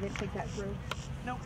didn't think that through. Nope.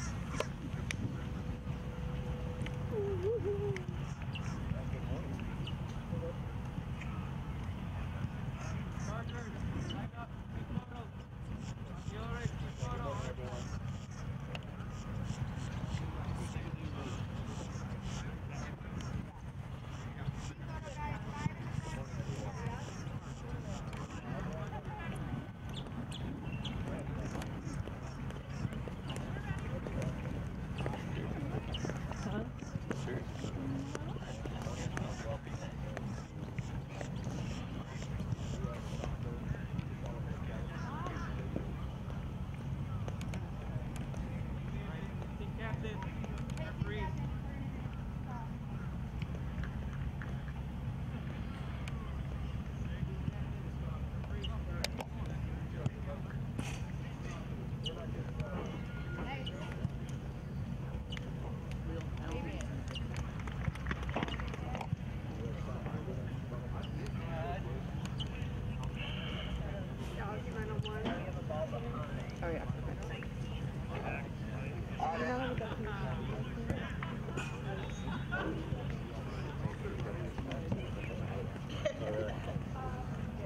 Oh yeah.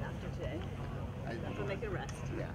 After today, we'll make a rest. Yeah.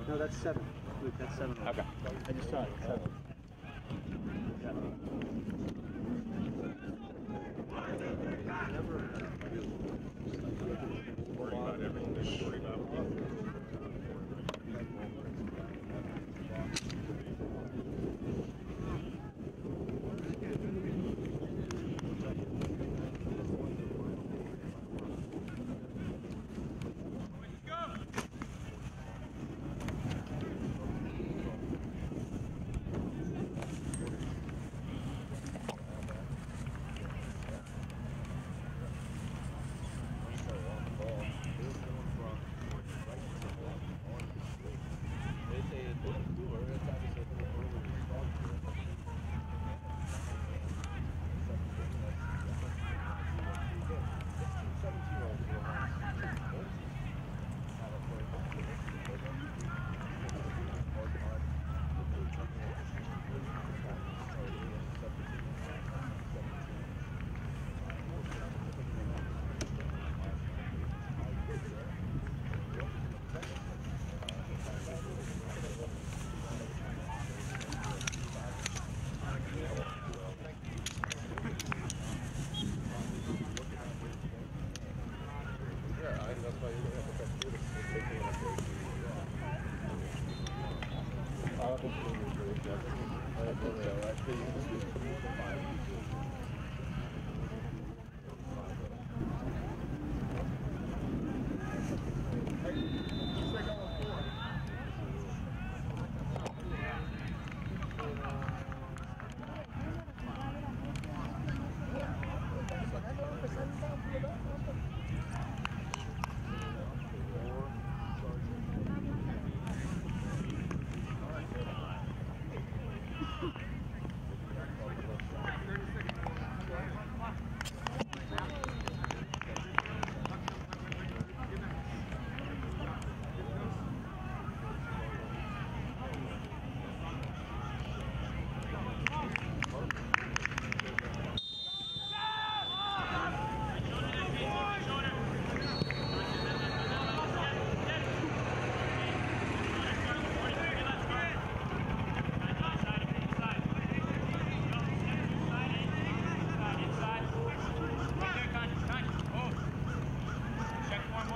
No, that's 7. Luke, that's 7. Okay. I just saw it. 7. Worry about everything. Worry about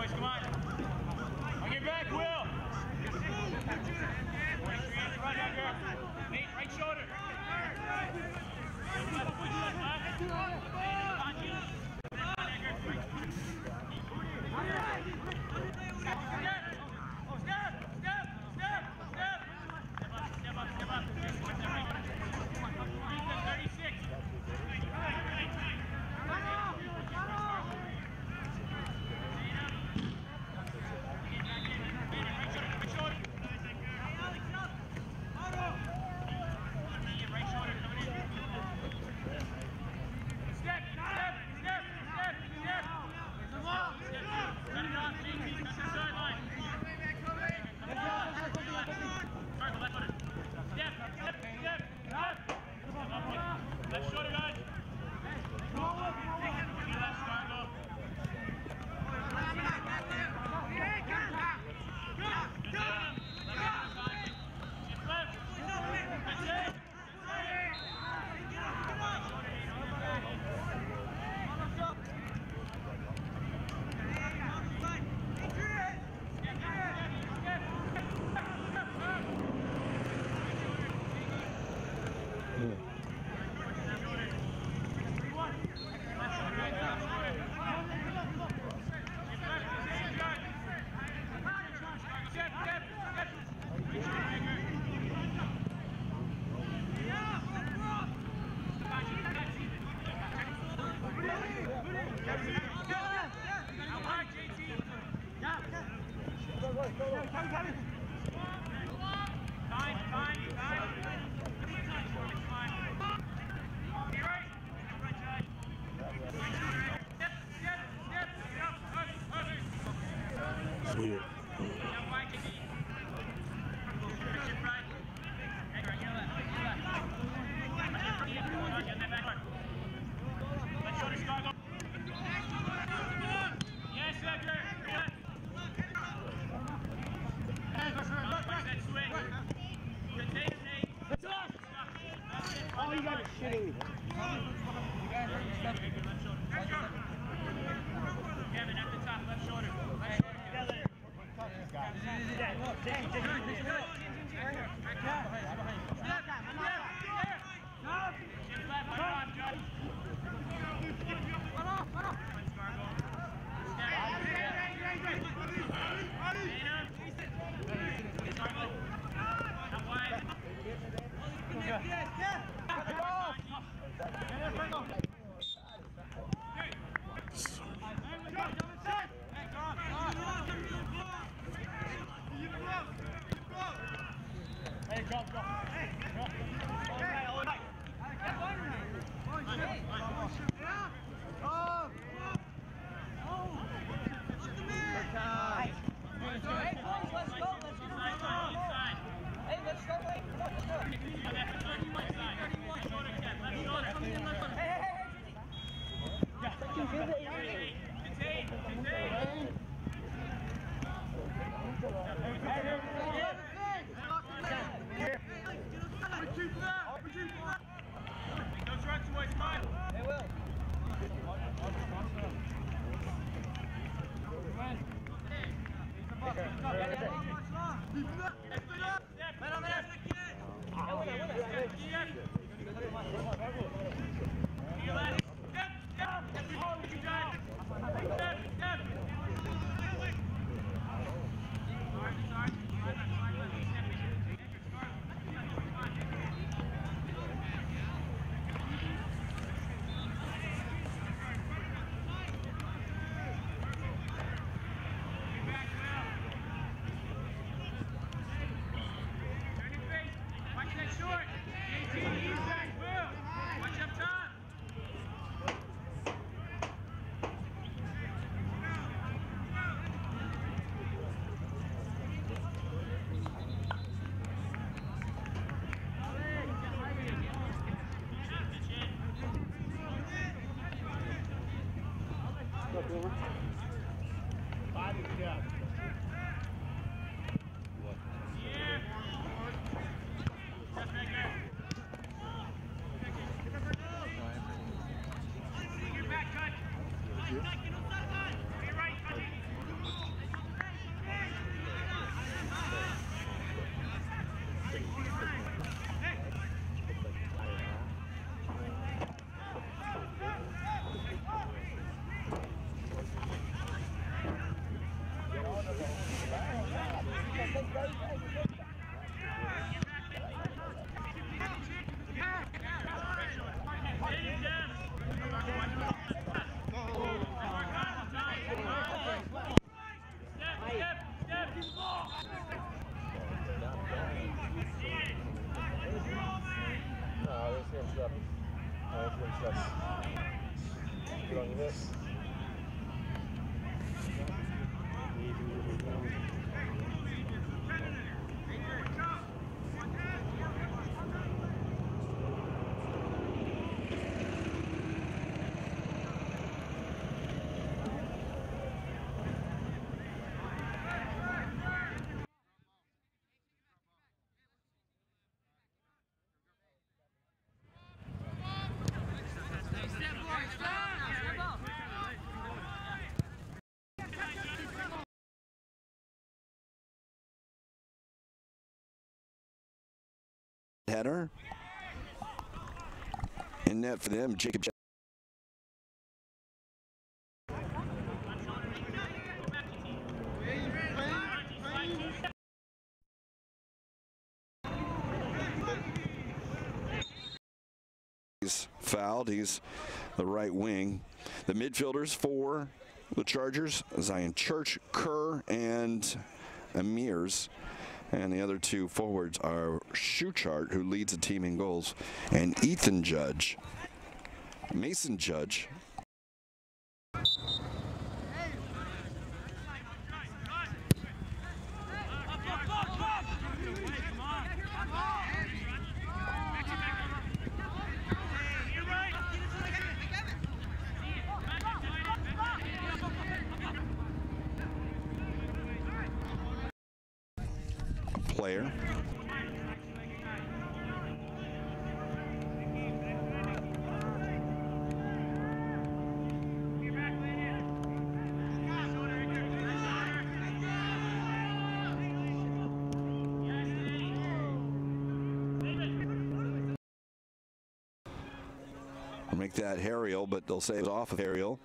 boys, come on. On your back, Will. 23 on the right, Edgar. Nate, right shoulder. Left shoulder, guys. Weird. Yes, Edgar. Oh, you got it shitting. Kevin at the top, left shoulder. Left shoulder. Hey, go. Those runs towards mine. They will. Header. In net for them, Jacob. He's fouled. He's the right wing. The midfielders for the Chargers, Zion Church, Kerr, and Amirs. And the other two forwards are Schuchart, who leads the team in goals, and Ethan Judge. Mason Judge. Player. I'll make that Harriel, but they'll say it was off of Harriel.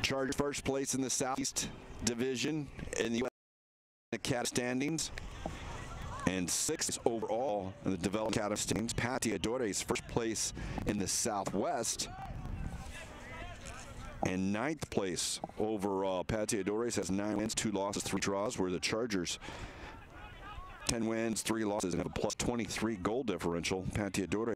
Chargers first place in the Southeast Division in the Academy standings, and sixth overall in the Development Academy standings. Pateadores first place in the Southwest, and ninth place overall. Pateadores has 9 wins, 2 losses, 3 draws, where the Chargers 10 wins, 3 losses, and have a plus 23 goal differential. Pateadores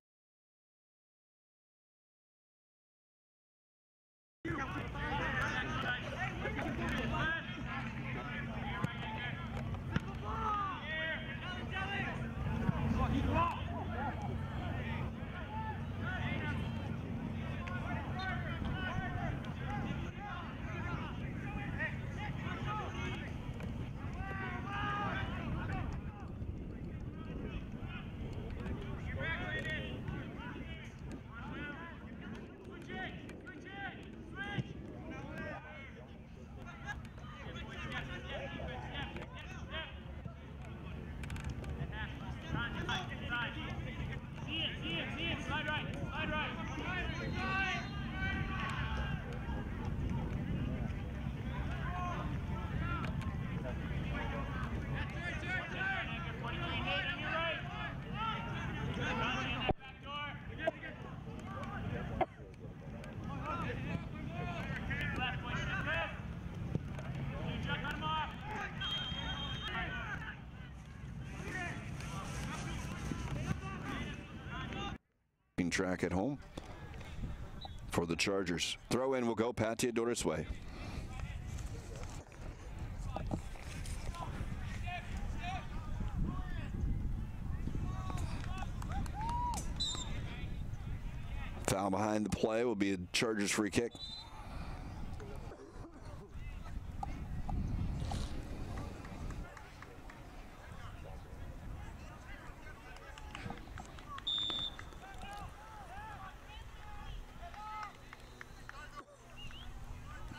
track at home for the Chargers. Throw in will go Pateadores' way. Foul behind the play will be a Chargers free kick.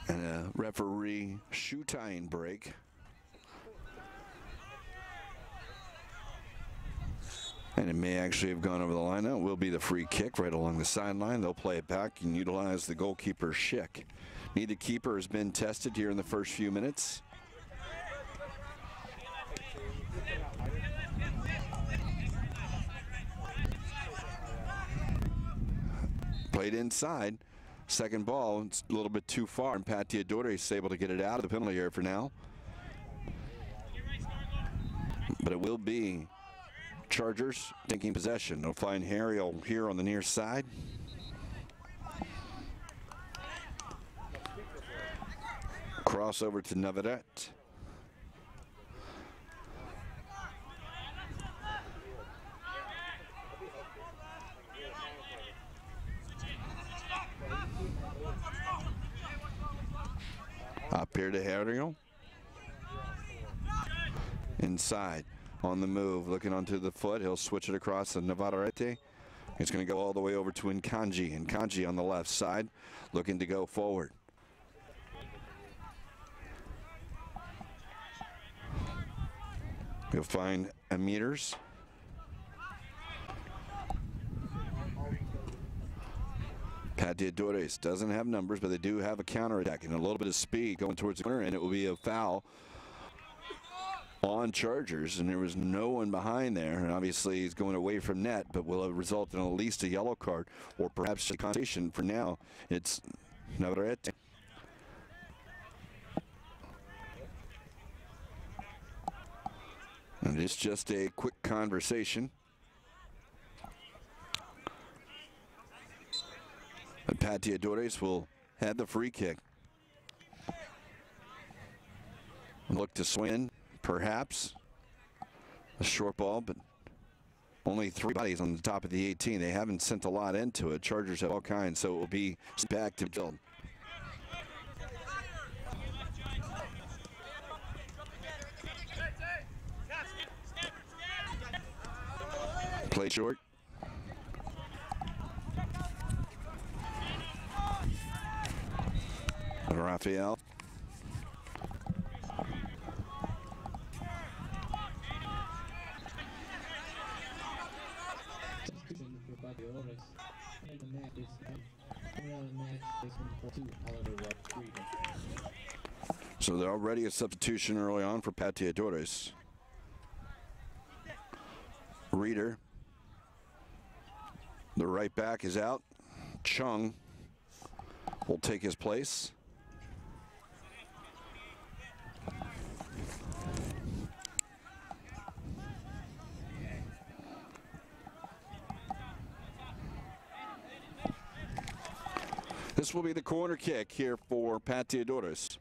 And a referee shoe tying break. And it may actually have gone over the line. Now it will be the free kick right along the sideline. They'll play it back and utilize the goalkeeper, Schick. Neither keeper has been tested here in the first few minutes. Played inside. Second ball, it's a little bit too far, and Pateadores is able to get it out of the penalty area for now. But it will be Chargers taking possession. They'll find Harriel here on the near side. Cross over to Navarrete. Up here to Harriel. Inside, on the move, looking onto the foot. He'll switch it across to Navarrete. He's going to go all the way over to Nkanji. Nkanji on the left side, looking to go forward. He'll find Amirs. Pateadores doesn't have numbers, but they do have a counterattack and a little bit of speed going towards the corner, and it will be a foul on Chargers, and there was no one behind there, and obviously he's going away from net, but will result in at least a yellow card or perhaps a compensation. For now, it's Navarrete. And it's just a quick conversation. And Pateadores will have the free kick. Look to swing, perhaps. A short ball, but only 3 bodies on the top of the 18. They haven't sent a lot into it. Chargers have all kinds, so it will be back to Bill. Play short. Raphael. So they're already a substitution early on for Pateadores. Reeder. The right back is out. Chung will take his place. This will be the corner kick here for Pateadores.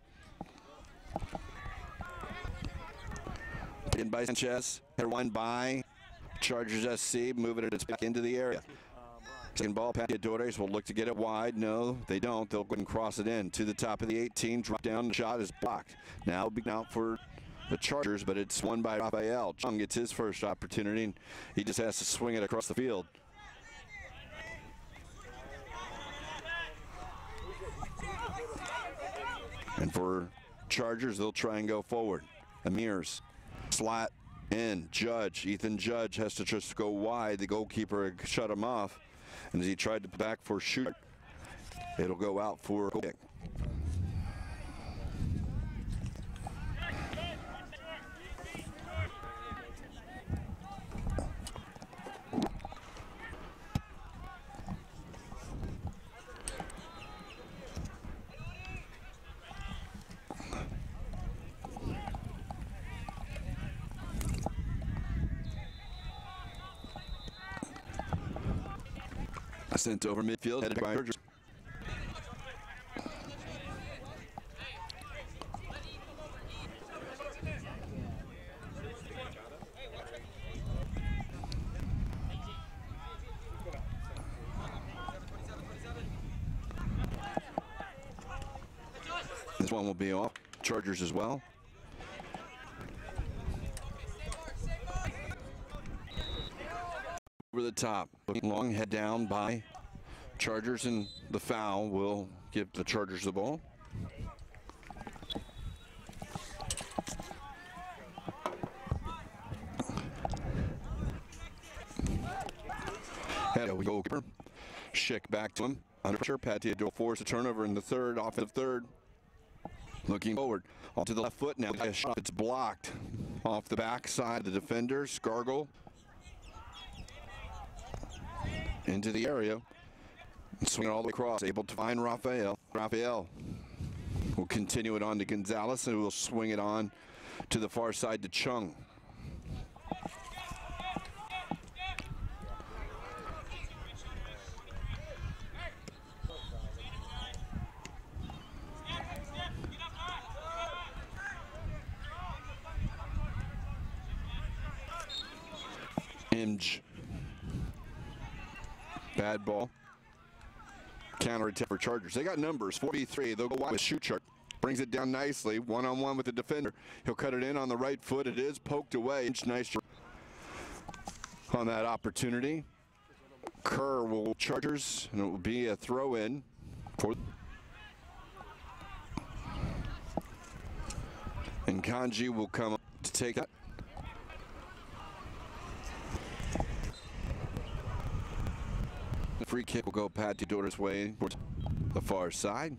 In by Sanchez, header one by Chargers SC, moving it back into the area. Second ball, Pateadores will look to get it wide. No, they don't. They'll go and cross it in to the top of the 18. Drop down, the shot is blocked. Now being out for the Chargers, but it's won by Raphael. Chung gets his first opportunity, and he just has to swing it across the field. And for Chargers, they'll try and go forward. Amirs, slat in. Judge, Ethan Judge has to just go wide. The goalkeeper shut him off. And as he tried to back for shoot, it'll go out for a goal kick. Sent over midfield, headed by Chargers. This one will be off. Chargers as well. Over the top, long head down by Chargers, and the foul will give the Chargers the ball. goalkeeper. Schick back to him. Under pressure, Pateadores force a turnover in the third, offensive third. Looking forward, off to the left foot now. A shot that's blocked off the backside of the defender. Scargle into the area. Swinging all the way across, able to find Raphael. Raphael will continue it on to Gonzalez, and will swing it on to the far side to Chung. Imge. Bad ball. Counter attack for Chargers. They got numbers, 4v3. They'll go wide with shoot chart. Brings it down nicely, one-on-one with the defender. He'll cut it in on the right foot. It is poked away. Nice on that opportunity. Kerr will Chargers, and it will be a throw-in for. And Kanji will come up to take that. The free kick will go Pateadores' way towards the far side.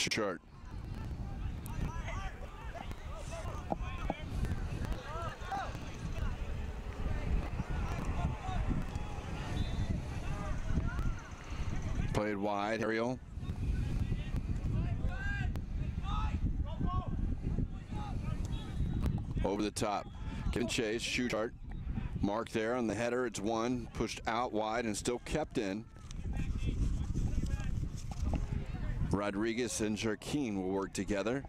Chart. Played wide, Ariel. Over the top. Given chase, shoot chart. Mark there on the header, it's one. Pushed out wide and still kept in. Rodriguez and Jarquin will work together.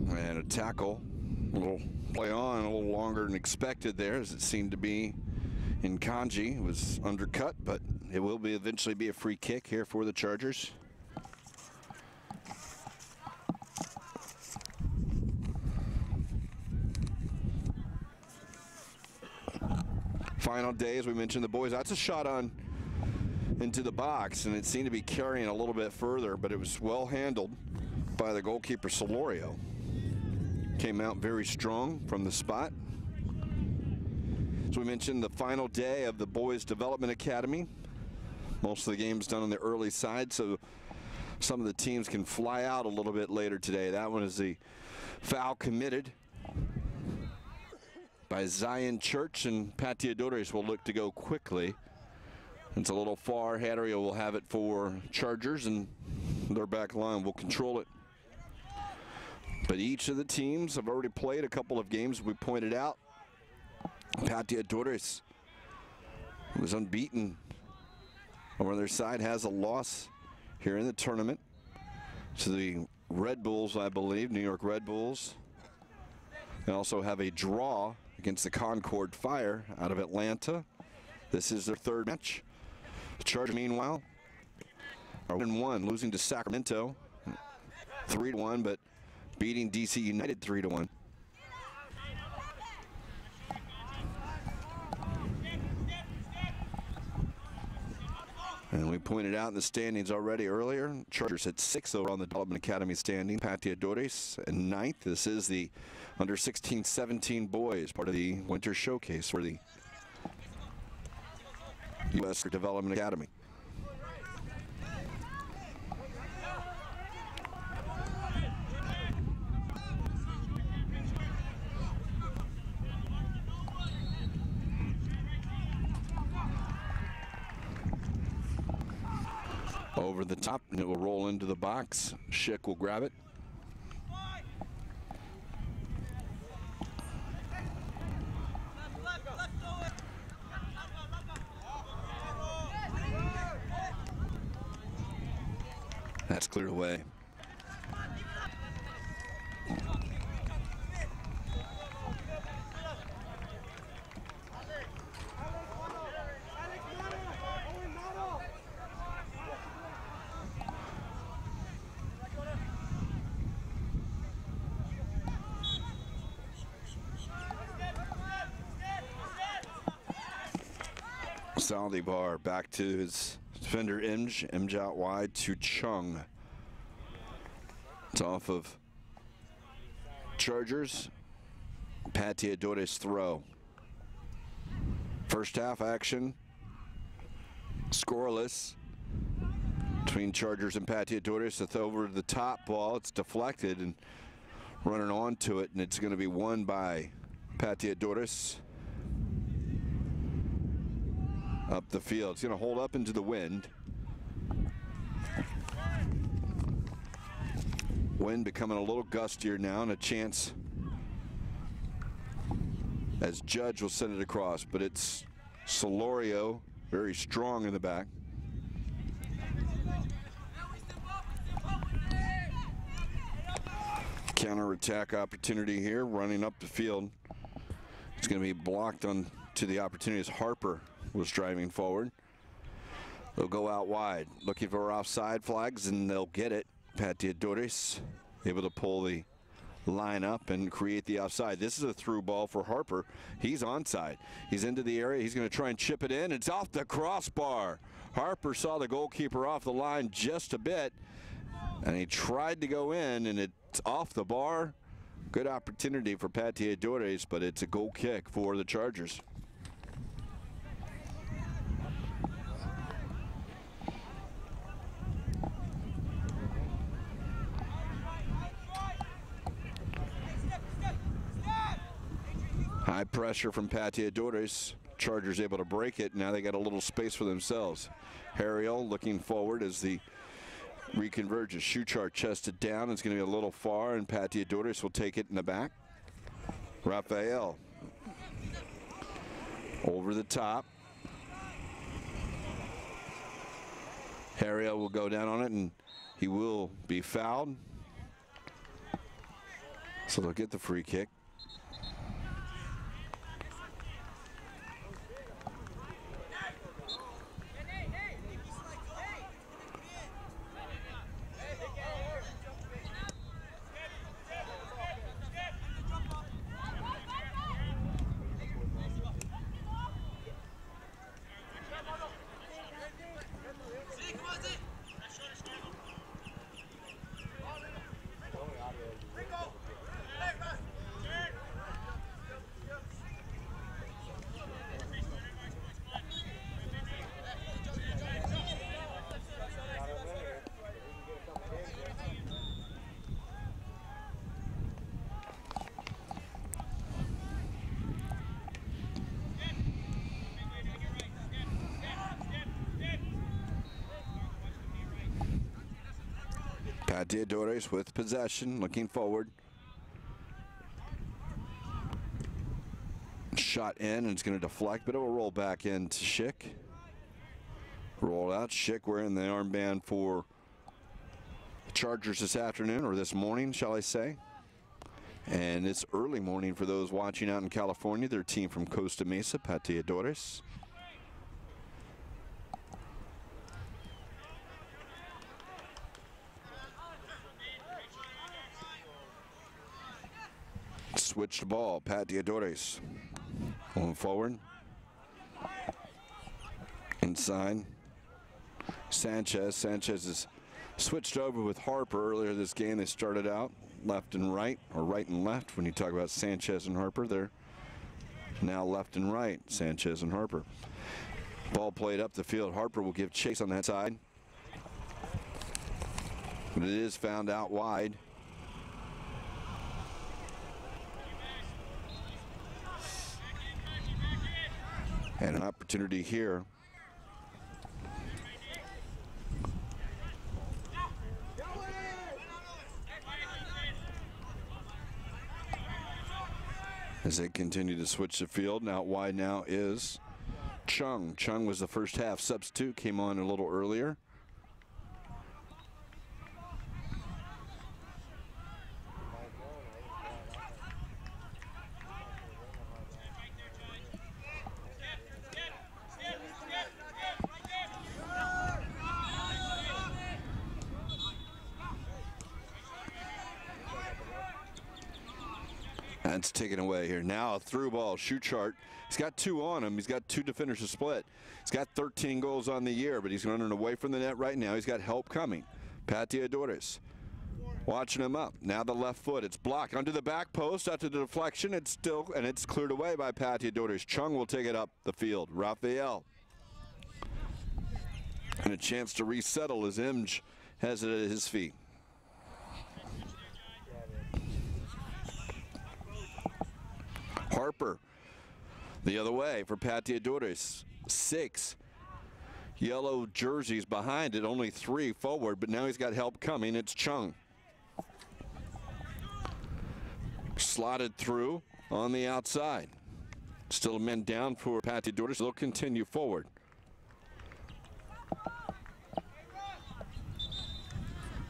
And a tackle. A little play on, a little longer than expected there, as it seemed to be in Kanji. It was undercut, but it will be eventually be a free kick here for the Chargers. Final day, as we mentioned, the boys. That's a shot on into the box, and it seemed to be carrying a little bit further, but it was well handled by the goalkeeper, Solorio. Came out very strong from the spot. As we mentioned, the final day of the Boys Development Academy. Most of the games done on the early side, so some of the teams can fly out a little bit later today. That one is the foul committed by Zion Church, and Pateadores will look to go quickly. It's a little far. Hatteria will have it for Chargers, and their back line will control it. But each of the teams have already played a couple of games, we pointed out. Pateadores was unbeaten on their side, has a loss here in the tournament to the Red Bulls, I believe, New York Red Bulls. They also have a draw against the Concord Fire out of Atlanta. This is their third match. The Chargers, meanwhile, are 1-1, losing to Sacramento 3-1, but beating DC United 3-1. And we pointed out in the standings already earlier, Chargers at 6 over on the Development Academy standing. Pateadores at 9th. This is the under 16-17 boys, part of the Winter Showcase for the U.S. Development Academy. Over the top, and it will roll into the box. Schick will grab it. That's cleared away. Saldivar back to his defender Imj out wide to Chung. It's off of Chargers. Pateadores throw. First half action, scoreless between Chargers and Pateadores. It's over the top ball. It's deflected and running onto it, and it's going to be won by Pateadores. Up the field. It's going to hold up into the wind. Wind becoming a little gustier now, and a chance as Judge will send it across, but it's Solorio very strong in the back. Counter-attack opportunity here, running up the field. It's going to be blocked on to the opportunity as Harper was driving forward. They'll go out wide, looking for offside flags, and they'll get it. Pateadores able to pull the line up and create the offside. This is a through ball for Harper. He's onside. He's into the area. He's going to try and chip it in. It's off the crossbar. Harper saw the goalkeeper off the line just a bit, and he tried to go in, and it's off the bar. Good opportunity for Pateadores, but it's a goal kick for the Chargers. High pressure from Pateadores. Chargers able to break it. Now they got a little space for themselves. Harriel looking forward as the reconverges. Schuchart chested down. It's going to be a little far, and Pateadores will take it in the back. Raphael over the top. Harriel will go down on it, and he will be fouled. So they'll get the free kick. Pateadores with possession, looking forward. Shot in, and it's going to deflect, but it will roll back into Schick. Roll out. Schick wearing the armband for the Chargers this afternoon, or this morning, shall I say. And it's early morning for those watching out in California. Their team from Costa Mesa, Pateadores. Switched ball. Pateadores going forward. Inside. Sanchez. Sanchez is switched over with Harper earlier this game. They started out left and right, or right and left. When you talk about Sanchez and Harper, they're now left and right, Sanchez and Harper. Ball played up the field. Harper will give chase on that side. But it is found out wide. And an opportunity here. As they continue to switch the field, and out wide now is Chung. Chung was the first half substitute, came on a little earlier. That's taken away here. Now a through ball, shoot chart. He's got 2 on him. He's got 2 defenders to split. He's got 13 goals on the year, but he's running away from the net right now. He's got help coming. Pateadores watching him up. Now the left foot. It's blocked under the back post after the deflection. It's cleared away by Pateadores. Chung will take it up the field. Raphael. And a chance to resettle as Imge has it at his feet. Harper the other way for Pateadores. 6 yellow jerseys behind it, only 3 forward, but now he's got help coming. It's Chung. Slotted through on the outside. Still men down for Pateadores. They'll continue forward.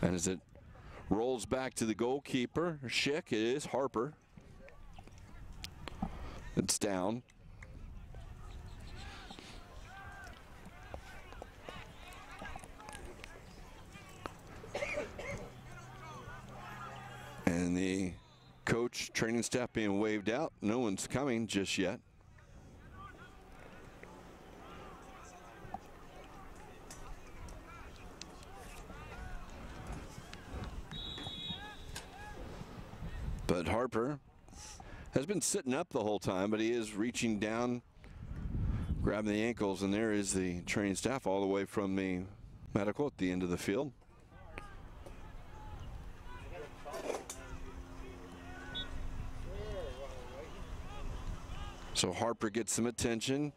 And as it rolls back to the goalkeeper, Schick, it is Harper. It's down. And the coach, training staff being waved out. No one's coming just yet. But Harper has been sitting up the whole time, but he is reaching down, grabbing the ankles, and there is the training staff all the way from the medical at the end of the field. So Harper gets some attention.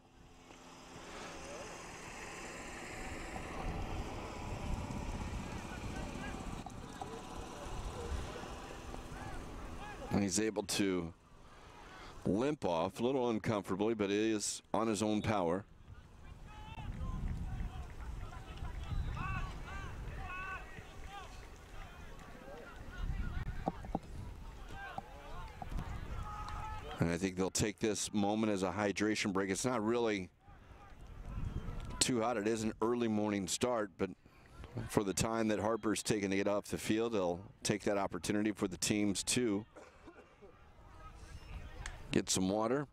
And he's able to limp off a little uncomfortably, but he is on his own power. And I think they'll take this moment as a hydration break. It's not really too hot. It is an early morning start, but for the time that Harper's taking to get off the field, they'll take that opportunity for the teams to get some water.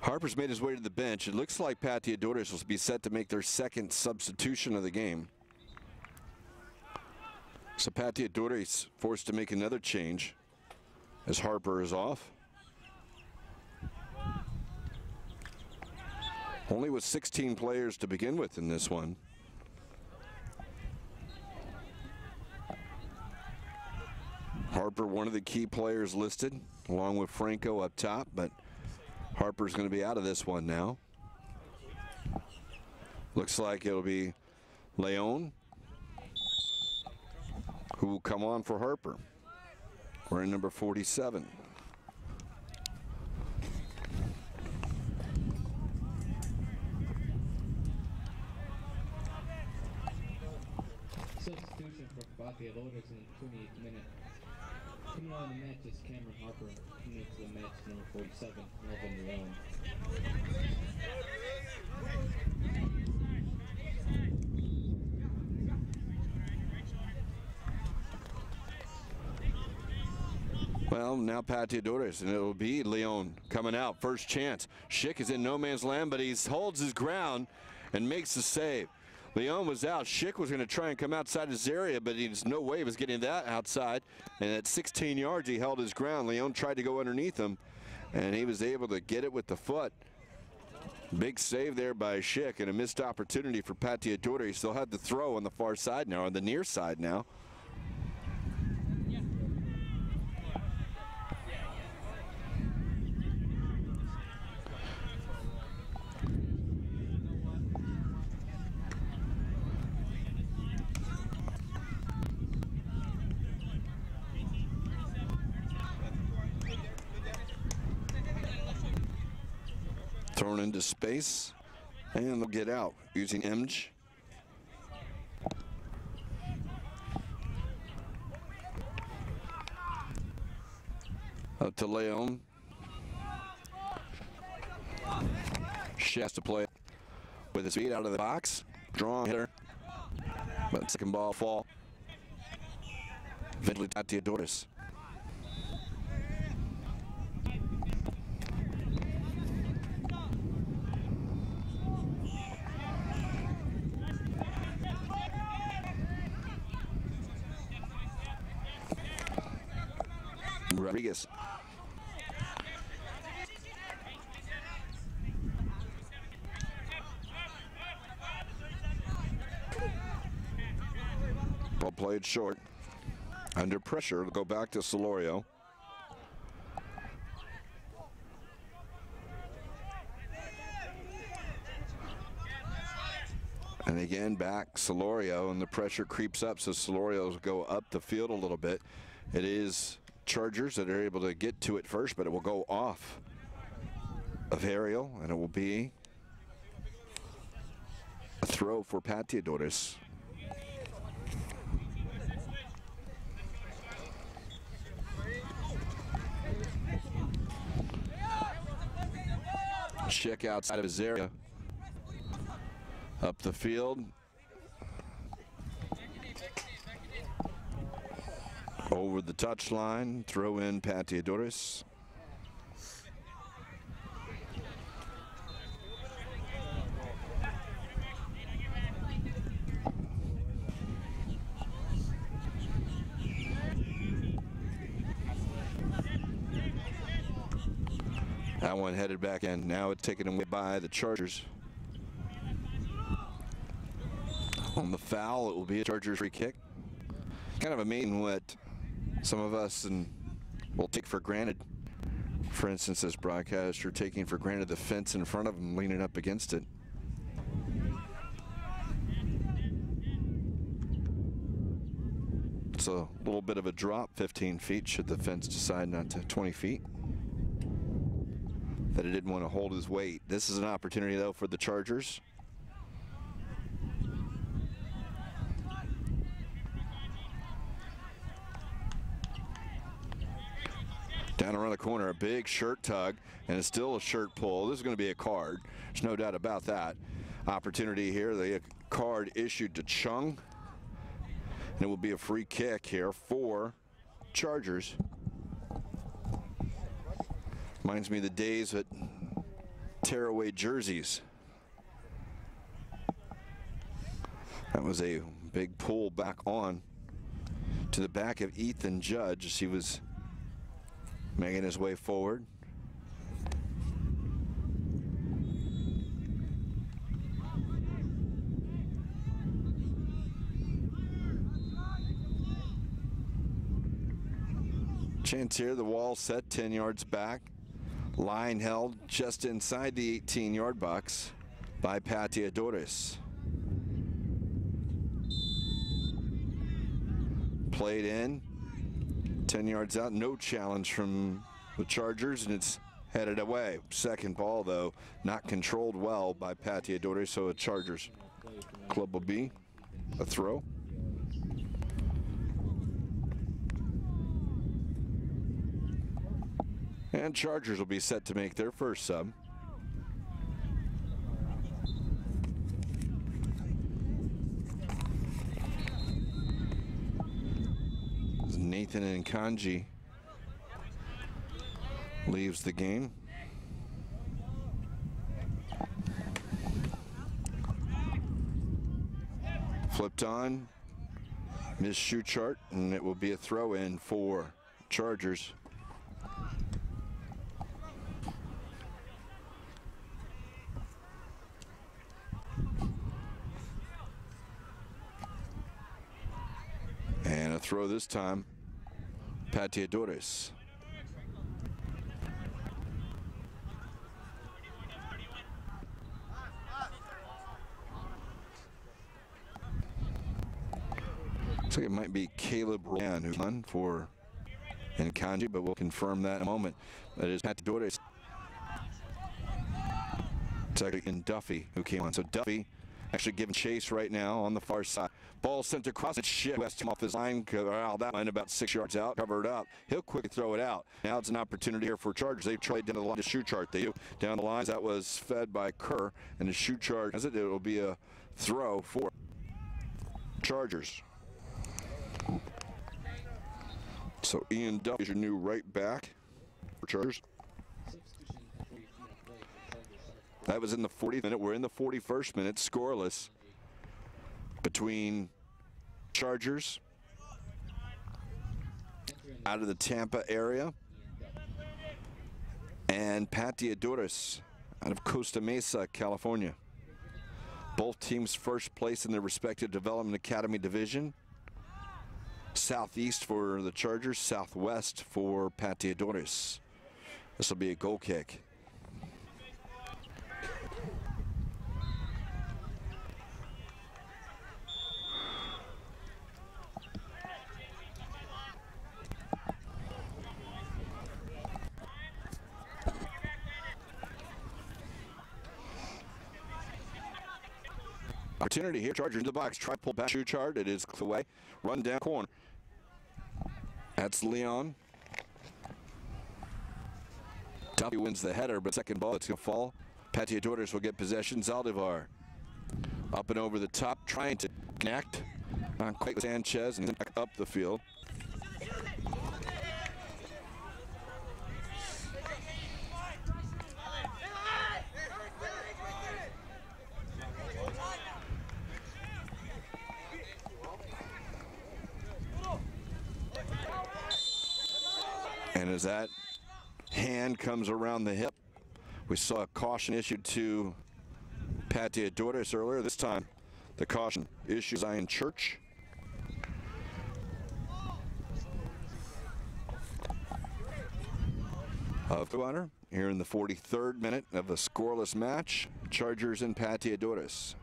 Harper's made his way to the bench. It looks like Pateadores will be set to make their second substitution of the game. So Pateadores forced to make another change as Harper is off. Only with 16 players to begin with in this one. Harper, one of the key players listed, along with Franco up top, but Harper's going to be out of this one now. Looks like it'll be Leon who will come on for Harper. We're in number 47. Substitution for Pateadores in the 28th minute. Coming on the match is Cameron Harper. He makes the match number 47, Melvin Leon. Well, now Pateadores, and it'll be Leon coming out. First chance. Schick is in no man's land, but he holds his ground and makes the save. Leon was out. Schick was going to try and come outside his area, but there's no way he was getting that outside. And at 16 yards, he held his ground. Leon tried to go underneath him, and he was able to get it with the foot. Big save there by Schick, and a missed opportunity for Pateadores. He still had the throw on the far side now, on the near side now. Thrown into space, and they'll get out using Imge. Up to Leon. She has to play with his feet out of the box. Strong hitter, but second ball fall. Pateadores. Rodriguez. Ball played short. Under pressure, it'll go back to Solorio. And again, back Solorio, and the pressure creeps up, so Solorio will go up the field a little bit. It is Chargers that are able to get to it first, but it will go off of Ariel, and it will be a throw for Pateadores. Check outside of his area. Up the field. Over the touchline. Throw in Pateadores. That one headed back in. Now it's taken away by the Chargers. On the foul, it will be a Chargers free kick. Kind of amazing what some of us will take for granted. For instance, as broadcaster, taking for granted the fence in front of them, leaning up against it. It's a little bit of a drop, 15 feet, should the fence decide not to 20 feet. That it didn't want to hold his weight. This is an opportunity, though, for the Chargers. Down around the corner, a big shirt tug, and it's still a shirt pull. This is going to be a card. There's no doubt about that. Opportunity here. The card issued to Chung. And it will be a free kick here for Chargers. Reminds me of the days that tear away jerseys. That was a big pull back on to the back of Ethan Judge as he was making his way forward. Chance here, the wall set 10 yards back. Line held just inside the 18-yard box by Pateadores. Played in, 10 yards out, no challenge from the Chargers, and it's headed away. Second ball, though, not controlled well by Pateadores, so a Chargers club will be a throw. And Chargers will be set to make their first sub. Nathan and Kanji leaves the game. Flipped on, missed shoot chart, and it will be a throw in for Chargers. And a throw this time, Pateadores. Looks like it might be Caleb Ryan who's on for Nkanji, but we'll confirm that in a moment. That is Pateadores. It's actually in Duffy who came on. So Duffy actually giving chase right now on the far side. Ball sent across, it's shit west off his line, that line about 6 yards out, covered up. He'll quickly throw it out. Now it's an opportunity here for Chargers. They've tried down the line to shoot chart. They do down the lines. That was fed by Kerr, and the shoot chart, as it will be a throw for Chargers. So Ian Duff is your new right back for Chargers. That was in the 40th minute. We're in the 41st minute, scoreless between Chargers out of the Tampa area and Pateadores out of Costa Mesa, California. Both teams first place in their respective Development Academy division. Southeast for the Chargers, southwest for Pateadores. This will be a goal kick. Opportunity here, Chargers in the box, try pull back, shoot chart, it is away, run down corner. That's Leon. Duffy wins the header, but second ball, it's gonna fall. Pateadores will get possession. Zaldivar up and over the top, trying to connect. Not quite with Sanchez, and then back up the field. And as that hand comes around the hip, we saw a caution issued to Pateadores earlier. This time, the caution issues Zion Church. Here in the 43rd minute of a scoreless match, Chargers and Pateadores.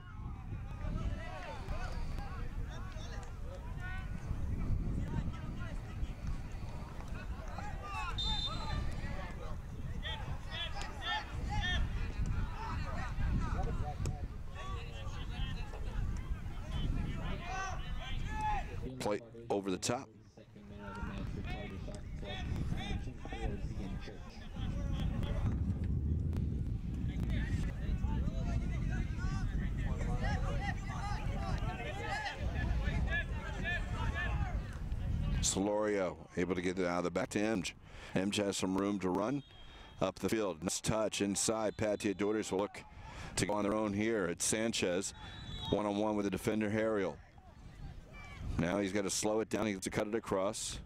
Play over the top. Solorio able to get it out of the back to Emge. Emge has some room to run up the field. Nice touch inside. Pateadores will look to go on their own here. It's Sanchez one-on-one with the defender Harriel. Now he's got to slow it down. He gets to cut it across.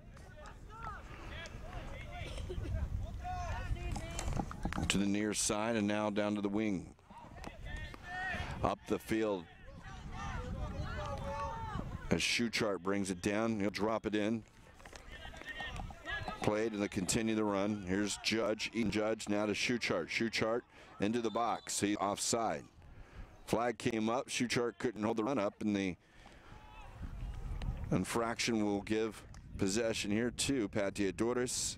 To the near side and now down to the wing. Up the field. As Schuchart brings it down, he'll drop it in. Played and they continue the run. Here's Judge, Eaton Judge, now to Schuchart. Schuchart into the box. He's offside. Flag came up. Schuchart couldn't hold the run up, and the infraction will give possession here to Pateadores.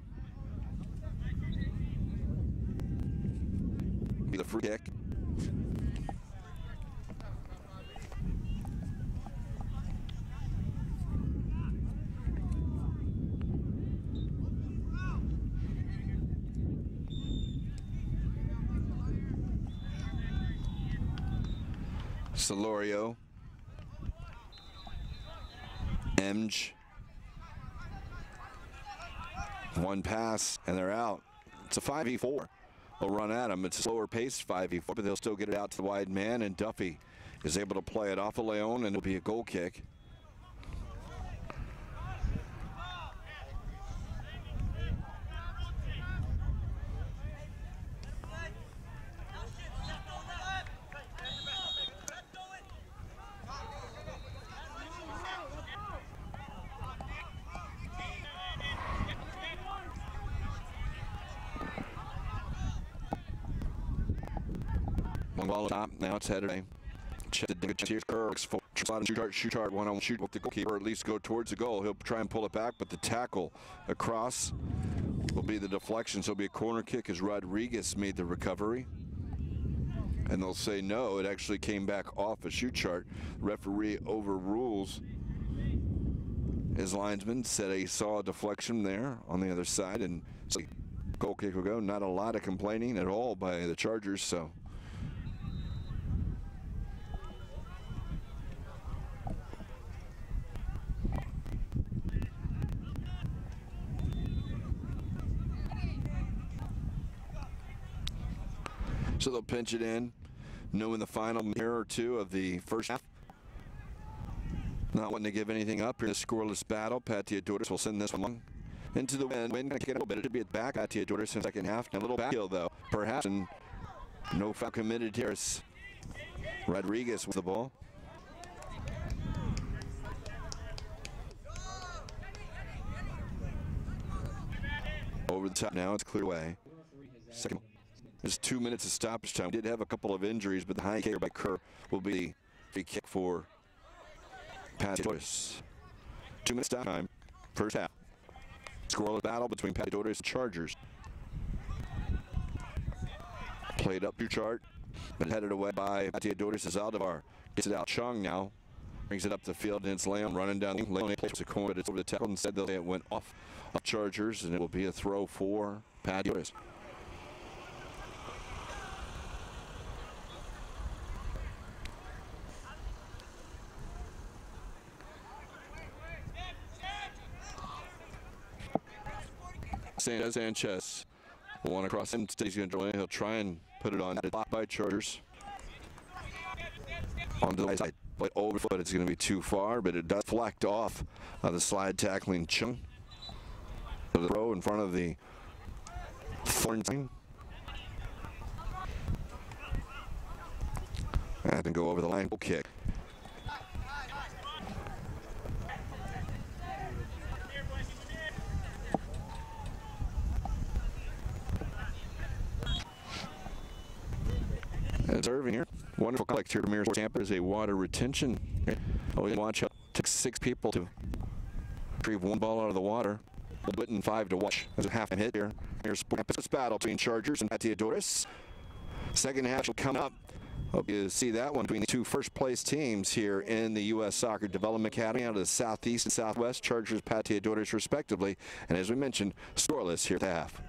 The free kick. Solorio. Emge. One pass and they're out. It's a 5v4. They'll run at him. It's a slower paced 5v4, but they'll still get it out to the wide man, and Duffy is able to play it off of Leon, and it'll be a goal kick. One ball on top, now it's headed away. Here's Kerr, Schuchart, one-on-one shoot with the goalkeeper, at least go towards the goal. He'll try and pull it back, but the tackle across will be the deflection, so it'll be a corner kick as Rodriguez made the recovery. And they'll say no, it actually came back off a Schuchart. Referee overrules his linesman, said he saw a deflection there on the other side, and so goal kick will go. Not a lot of complaining at all by the Chargers, so. So they'll pinch it in, knowing the final minute or two of the first half. Not wanting to give anything up here in the scoreless battle. Pateadores will send this one into the wind. Wind going to kick it a little bit. It should be at back. Pateadores in the second half. A little back heel, though, perhaps. And no foul committed here. It's Rodriguez with the ball. Over the top now. It's clear away. Second. There's 2 minutes of stoppage time. We did have a couple of injuries, but the high kick by Kerr will be the free kick for Pateadores. 2 minutes stop time. First half. Scoreless battle between Pateadores and Chargers. Played up your chart, but headed away by Pateadores as Aldevar gets it out. Chung now brings it up the field, and it's Leon running down. Leon plays a corner, but it's over the tackle. Instead, they'll say it went off of Chargers, and it will be a throw for Pateadores. Sanchez one across him. He's going to draw in. He'll try and put it on the block by Chargers. On the right side, but over foot. It's going to be too far, but it does deflect off the slide tackling Chung. The throw in front of the Thorn team. And then go over the line. Goal kick. And serving here. Wonderful collect here to Mirror Tampa is a water retention. Oh, watch out. Took 6 people to retrieve 1 ball out of the water. We'll do it in 5 to watch. There's a half hit here. Here's this battle between Chargers and Pateadores. Second half will come up. Hope you see that one between the 2 first-place teams here in the U.S. Soccer Development Academy out of the Southeast and Southwest. Chargers, Pateadores, respectively. And as we mentioned, scoreless here at the half.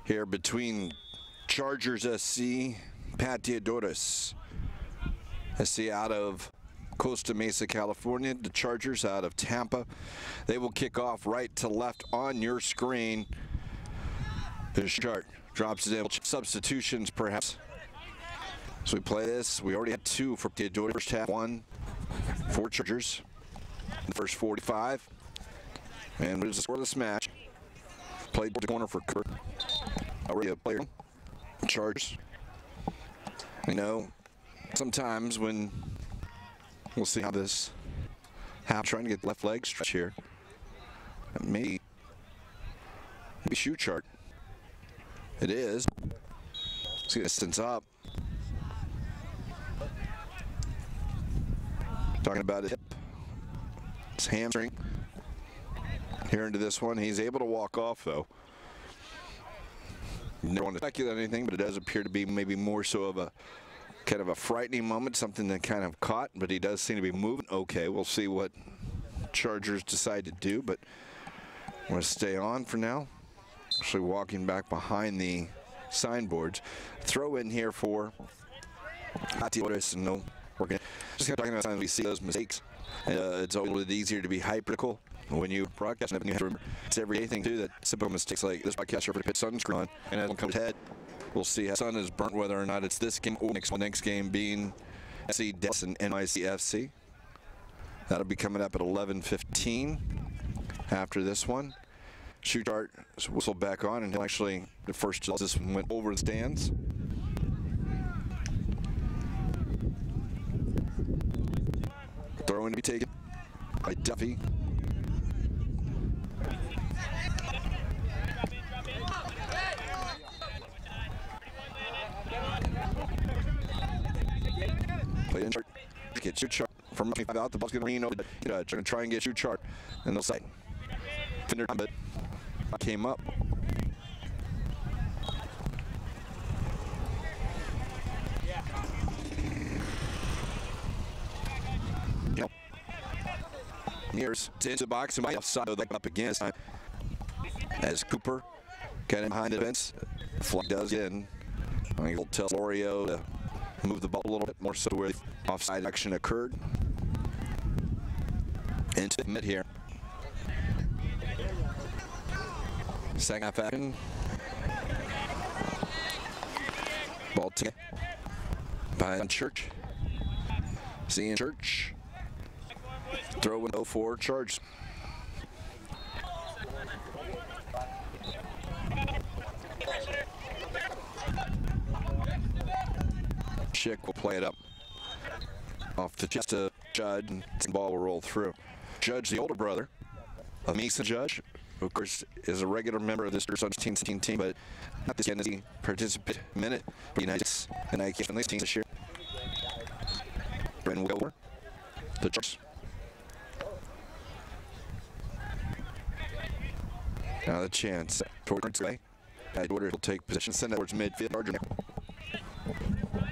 here between Chargers SC, Pateadores SC out of Costa Mesa, California. The Chargers out of Tampa. They will kick off right to left on your screen. The chart drops it in. Substitutions, perhaps. So we play this. We already had 2 for Pateadores. First half, 1 for Chargers. The first 45. And what is the score of this match? Played the corner for Kurt. Already a player. Chargers. You know, sometimes when we'll see how this happens, trying to get the left leg stretch here. Maybe shoe chart. It is. Let's get distance up. Talking about his hip. It's hamstring. Here into this one. He's able to walk off though. Never want to speculate anything, but it does appear to be maybe more so of a kind of a frightening moment, something that kind of caught, but he does seem to be moving okay. We'll see what Chargers decide to do, but I'm going to stay on for now. Actually walking back behind the signboards. Throw in here for Pateadores, and no, we're going to just kind of talking about times we see those mistakes. It's a little bit easier to be hypercritical when you broadcast, and you have to remember it's everyday thing too, that simple mistakes like this broadcast over to put sunscreen on, and as one comes ahead, we'll see how sun is burnt, whether or not it's this game or next game being SC Dallas and NYCFC. That'll be coming up at 11:15 after this one. Shoot chart whistle back on, and he'll actually, the first this one went over the stands. Throw in to be taken by Duffy. Play in chart. Get shoot chart from out. The ball's going to lean over. Going to try and get shoot chart. And they'll say, Fender, but came up. Nears into the box and offside up again as Cooper kind of behind the fence. Flag does get in. I think he'll tell Lorio to move the ball a little bit more so where the offside action occurred. Into the mid here. Second half action. Ball taken by Church. Seeing Church. Throw in 0-4 Charge. Schick will play it up off the chest of Judd, and the ball will roll through. Judge, the older brother of Mason Judge, who of course is a regular member of this team, but not this year. He participate minute for United States and I can't team this year. And Wilbur, the Chargers. Now the chance towards way. Pateadores will take position, send it towards midfield.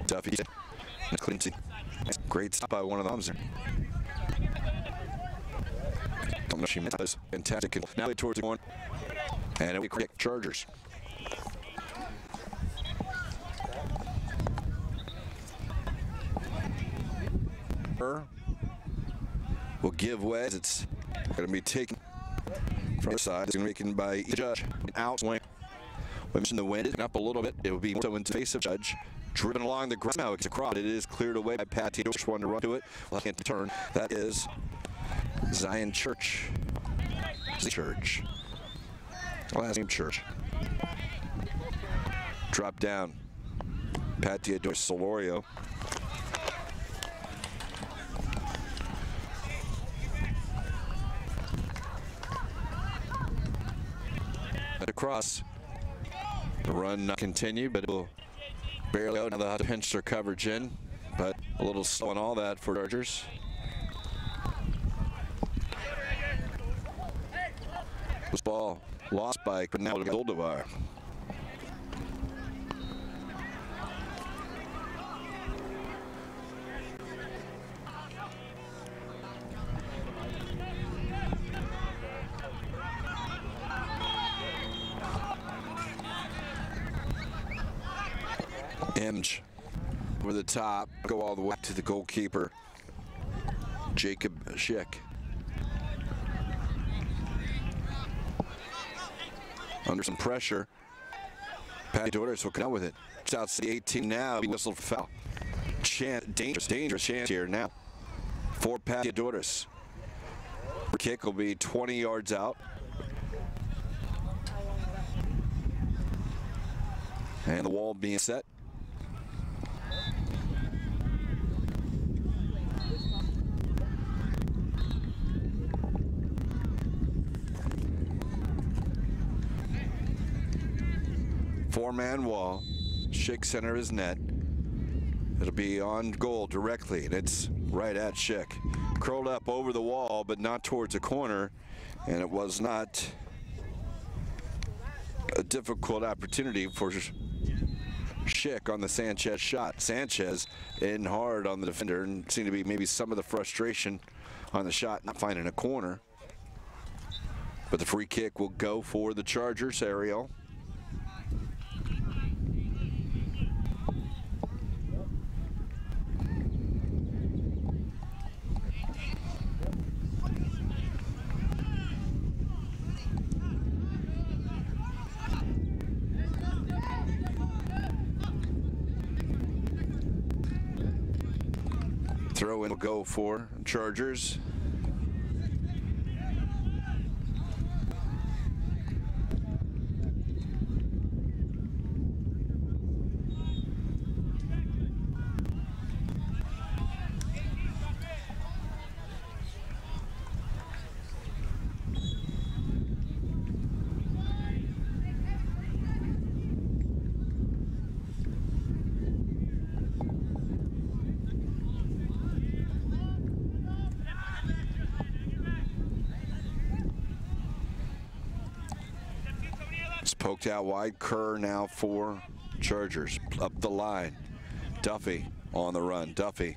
Duffy, Clinton. Great stop by one of the bombs there. Don't know if she missed this. Fantastic. Now towards the corner. And it will be Chargers. Will give way. It's going to be taken from the side. It's going to be taken by Judge. Out swing. We mentioned the wind is up a little bit. It will be so into face of Judge. Driven along the ground. Now it's across. It is cleared away by Pateadores. Just wanted to run to it. Well, can't turn. That is Zion Church. Church. Last name Church. Drop down. Pateadores Solorio. Across. The run not continue, but it will barely out. Now they'll have to pinch their coverage in, but a little slow on all that for Chargers. This ball lost by Goldovar. Imge over the top, go all the way to the goalkeeper, Jacob Schick. Under some pressure, Pateadores will come out with it. It's outside the 18 now. He whistled for foul. Dangerous chance here now for Pateadores. Kick will be 20 yards out. And the wall being set. Four-man wall, Schick center of his net. It'll be on goal directly, and it's right at Schick. Curled up over the wall, but not towards the corner, and it was not a difficult opportunity for Schick on the Sanchez shot. Sanchez in hard on the defender, and seemed to be maybe some of the frustration on the shot, not finding a corner. But the free kick will go for the Chargers, Ariel. Throw in will go for Chargers. Poked out wide. Kerr now for Chargers. Up the line. Duffy on the run. Duffy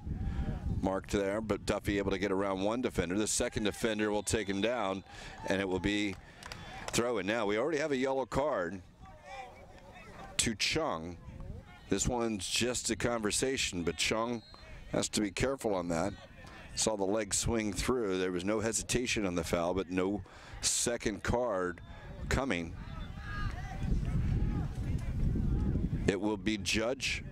marked there, but Duffy able to get around one defender. The second defender will take him down, and it will be throw-in. Now, we already have a yellow card to Chung. This one's just a conversation, but Chung has to be careful on that. Saw the leg swing through. There was no hesitation on the foul, but no second card coming. It will be Judge.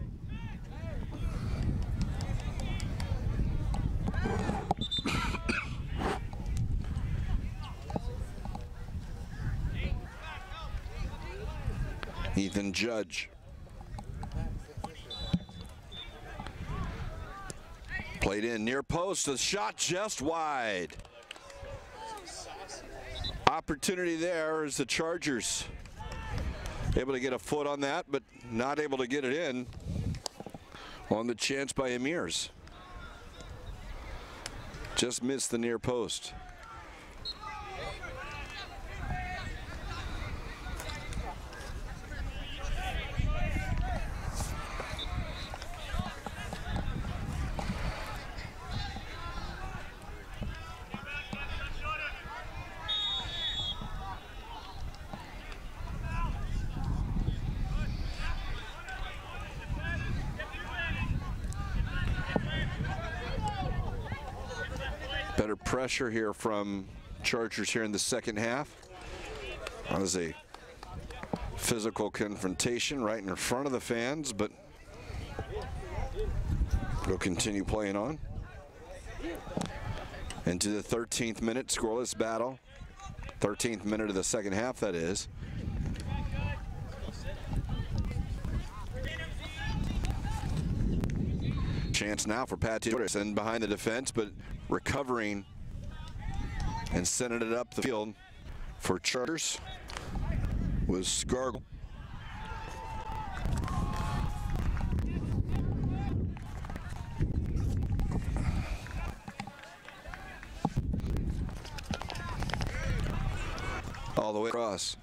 Ethan Judge. Played in near post, the shot just wide. Opportunity there as the Chargers able to get a foot on that, but not able to get it in on the chance by Emirs. Just missed the near post. Better pressure here from Chargers here in the second half. That was a physical confrontation right in front of the fans, but we'll continue playing on. Into the 13th minute, scoreless battle. 13th minute of the second half, that is. Chance now for Pateadores and behind the defense, but recovering and sending it up the field for Chargers was Scargle. All the way across.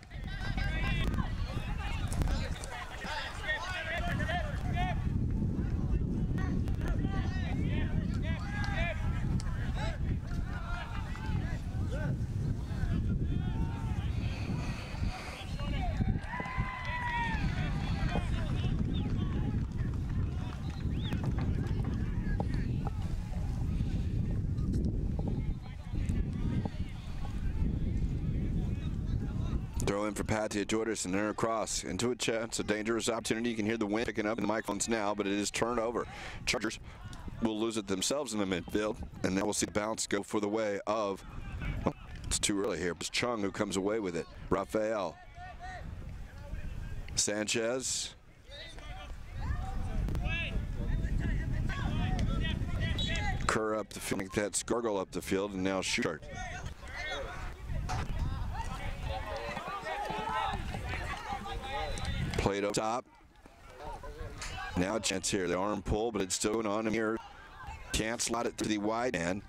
Throw in for Pateadores and they're across into a chance. A dangerous opportunity. You can hear the wind picking up in the microphones now, but it is turned over. Chargers will lose it themselves in the midfield, and then we'll see the bounce go for the way of, well, it's too early here. It's Chung who comes away with it. Rafael. Sanchez. Kerr up the field. That's Gargle up the field, and now Schuchart. Played up top. Now a chance here. The arm pull, but it's still going on here. Can't slot it to the wide end.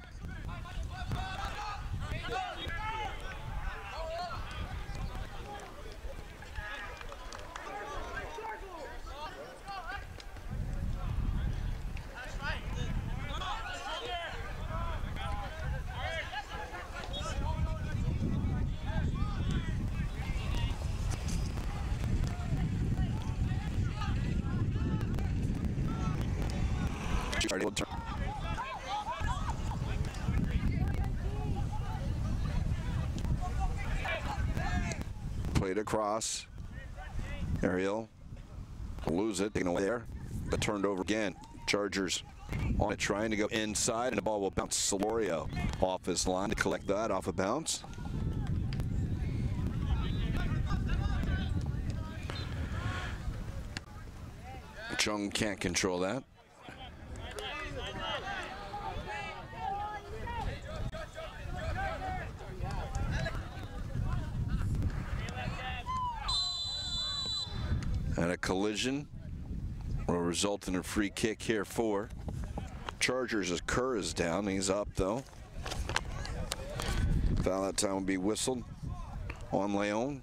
Played across. Ariel lose it, taken away there, but turned over again. Chargers on it, trying to go inside, and the ball will bounce. Solorio off his line to collect that off a bounce. Chung can't control that. And a collision will result in a free kick here for Chargers as Kerr is down. He's up though. Foul that time will be whistled on Leon.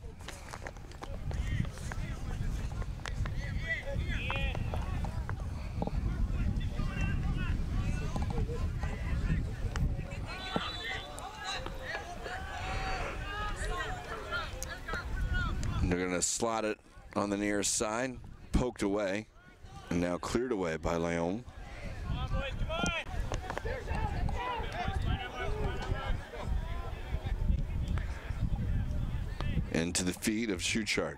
They're going to slot it on the near side, poked away, and now cleared away by Leon. Come on, boys, come on. Into the feet of Schuchart.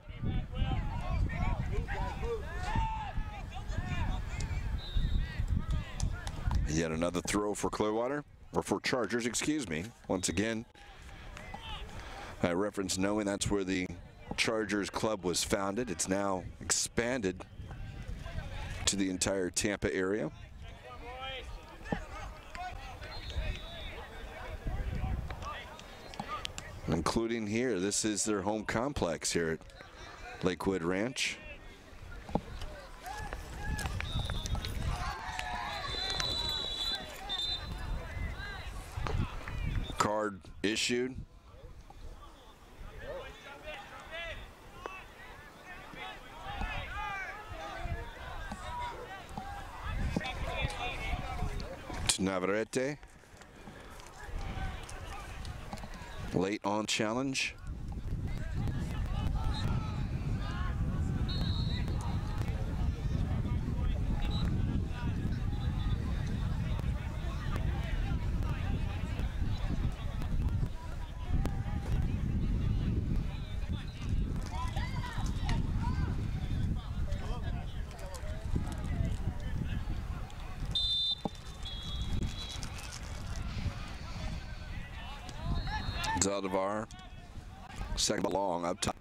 Yet another throw for Clearwater, or for Chargers, excuse me. Once again, I reference knowing that's where the Chargers club was founded. It's now expanded to the entire Tampa area. Including here, this is their home complex here at Lakewood Ranch. Card issued. Navarrete. Late on challenge. Zaldivar, second long up top,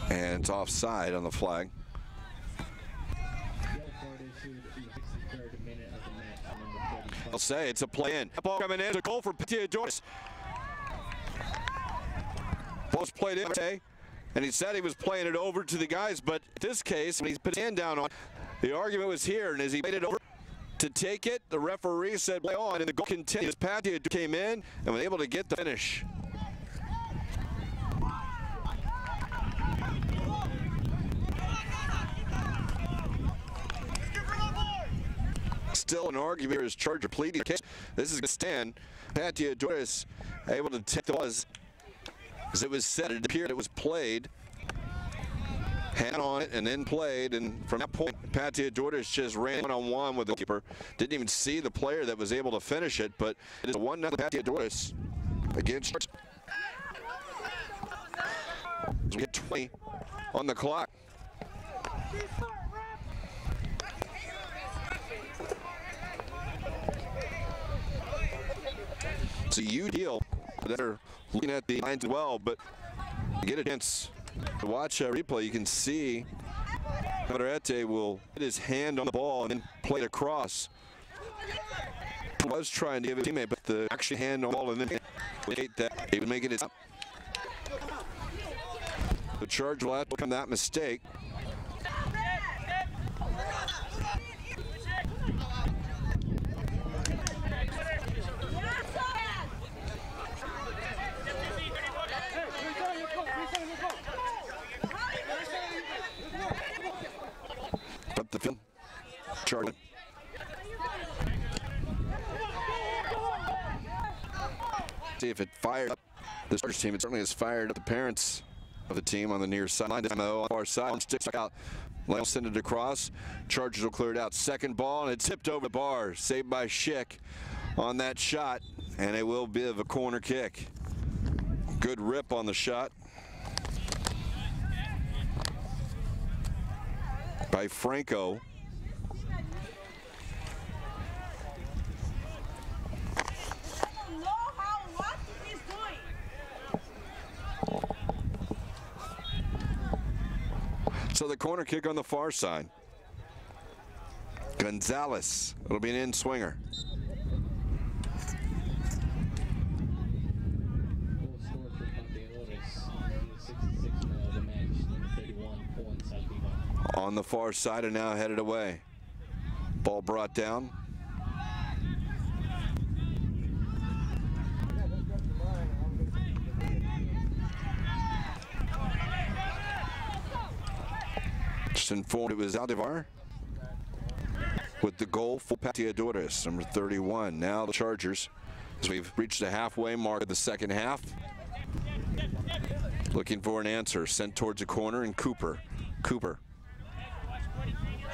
and it's offside on the flag. I'll say it's a play in. Ball coming in, a goal for Pateadores. Ball's played in, and he said he was playing it over to the guys, but in this case, when he put his hand down on, the argument was here, and as he played it over to take it, the referee said play on, and the goal continues. Pateadores came in and was able to get the finish. Still an argument here as Charger pleading the case. This is going to stand. Pateadores able to take the buzz. As it was said, it appeared it was played. Hand on it and then played, and from that point, Pateadores just ran one-on-one with the keeper. Didn't even see the player that was able to finish it, but it is a 1-0 Pateadores against. We get 20 on the clock. It's a U deal. They're looking at the lines as well, but to get a chance to watch a replay, you can see Pateadores will put his hand on the ball and then play it across. He was trying to give his teammate, but the actual hand on the ball and then that he would make it his. The charge will have to become that mistake. But the film charge. See if it fired up the Chargers team. It certainly has fired up the parents of the team on the near sideline. This time, though, on the far side, sticks out. They'll send it across. Chargers will clear it out. Second ball, and it tipped over the bar. Saved by Schick on that shot, and it will be a corner kick. Good rip on the shot by Franco. So the corner kick on the far side. Gonzalez. It'll be an in swinger. On the far side and now headed away. Ball brought down. Just informed it was Aldevar with the goal for Pateadores, number 31. Now the Chargers, as we've reached the halfway mark of the second half, looking for an answer. Sent towards the corner, and Cooper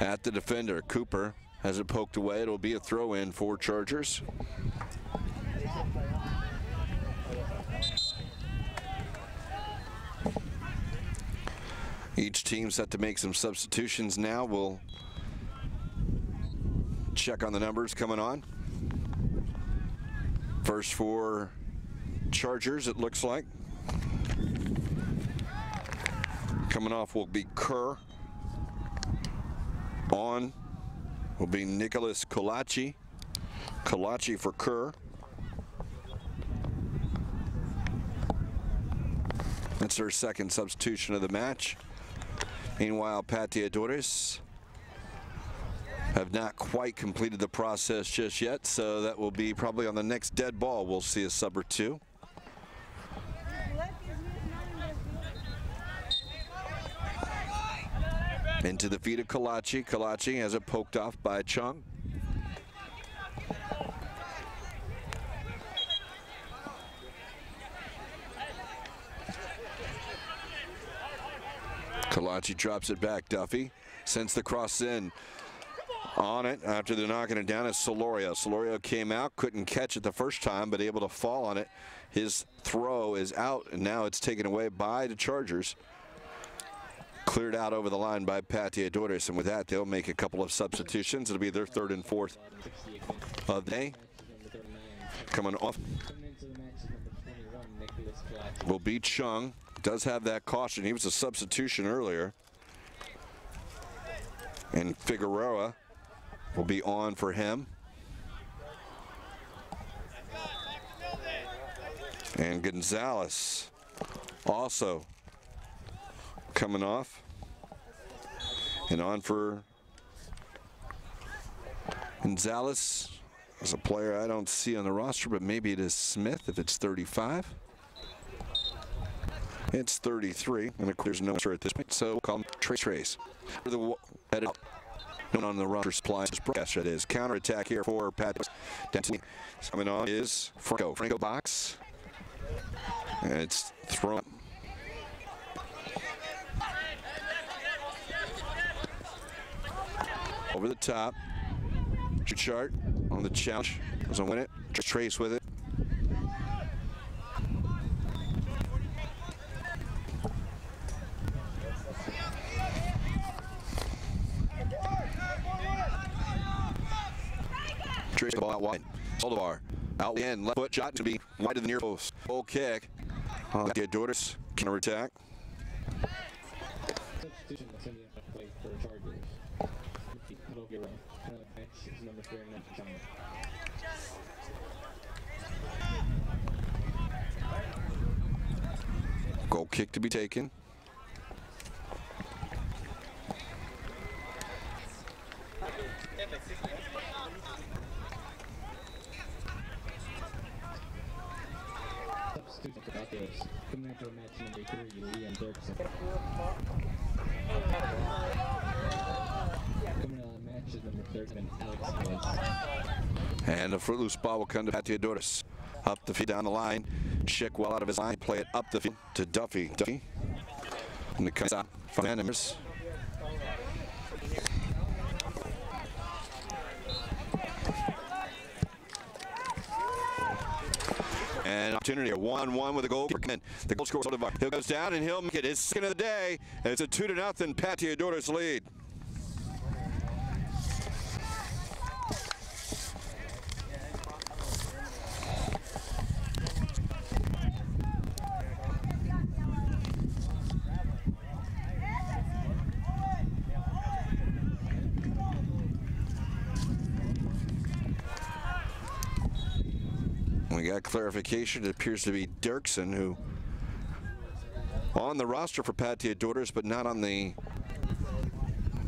at the defender. Cooper has it poked away. It'll be a throw in for Chargers. Each team set to make some substitutions now. We'll check on the numbers coming on. First for Chargers, it looks like. Coming off will be Kerr. On will be Nicholas Colaci. Colaci for Kerr. That's their second substitution of the match. Meanwhile, Pateadores have not quite completed the process just yet, so that will be probably on the next dead ball. We'll see a sub or two. Into the feet of Colaci. Colaci has it poked off by Chung. Colaci drops it back. Duffy sends the cross in. On it after they're knocking it down is Solorio. Solorio came out, couldn't catch it the first time, but able to fall on it. His throw is out, and now it's taken away by the Chargers. Cleared out over the line by Pateadores, and with that, they'll make a couple of substitutions. It'll be their third and fourth of the day. Coming off will be Chung. Does have that caution. He was a substitution earlier. And Figueroa will be on for him. And Gonzalez also coming off. And on for Gonzalez is a player I don't see on the roster, but maybe it is Smith if it's 35. It's 33, and there's no answer at this point, so we'll call him Trace. The headed out. No on the roster supplies broadcast. It is counterattack here for Pat. Dentini. Coming on is Franco. Franco box. And it's thrown up. Over the top. Chart on the challenge. Doesn't win it. Trace with it. Trace the ball out wide. Soldivar out the end. Left foot shot to be wide of the near post. Goal kick. Pateadores counter attack. Substitution that's in the play for Chargers. It'll bench is number 39, China. Goal kick to be taken. Substitution for Pateadores. Coming into match number 3, Liam Dirksen. Coming on match is number 37, Alex Hayes. And a footloose ball will come to Pateadores. Up the field, down the line. Schick well out of his line. Play it up the field to Duffy. Duffy. And it comes out from Animers. And opportunity, a 1-1 with a goal. The goal scorer, he goes down and he'll make it his second of the day. And it's a 2-0 Pateadores lead. We got clarification. It appears to be Dirksen, who on the roster for Pateadores, but not on the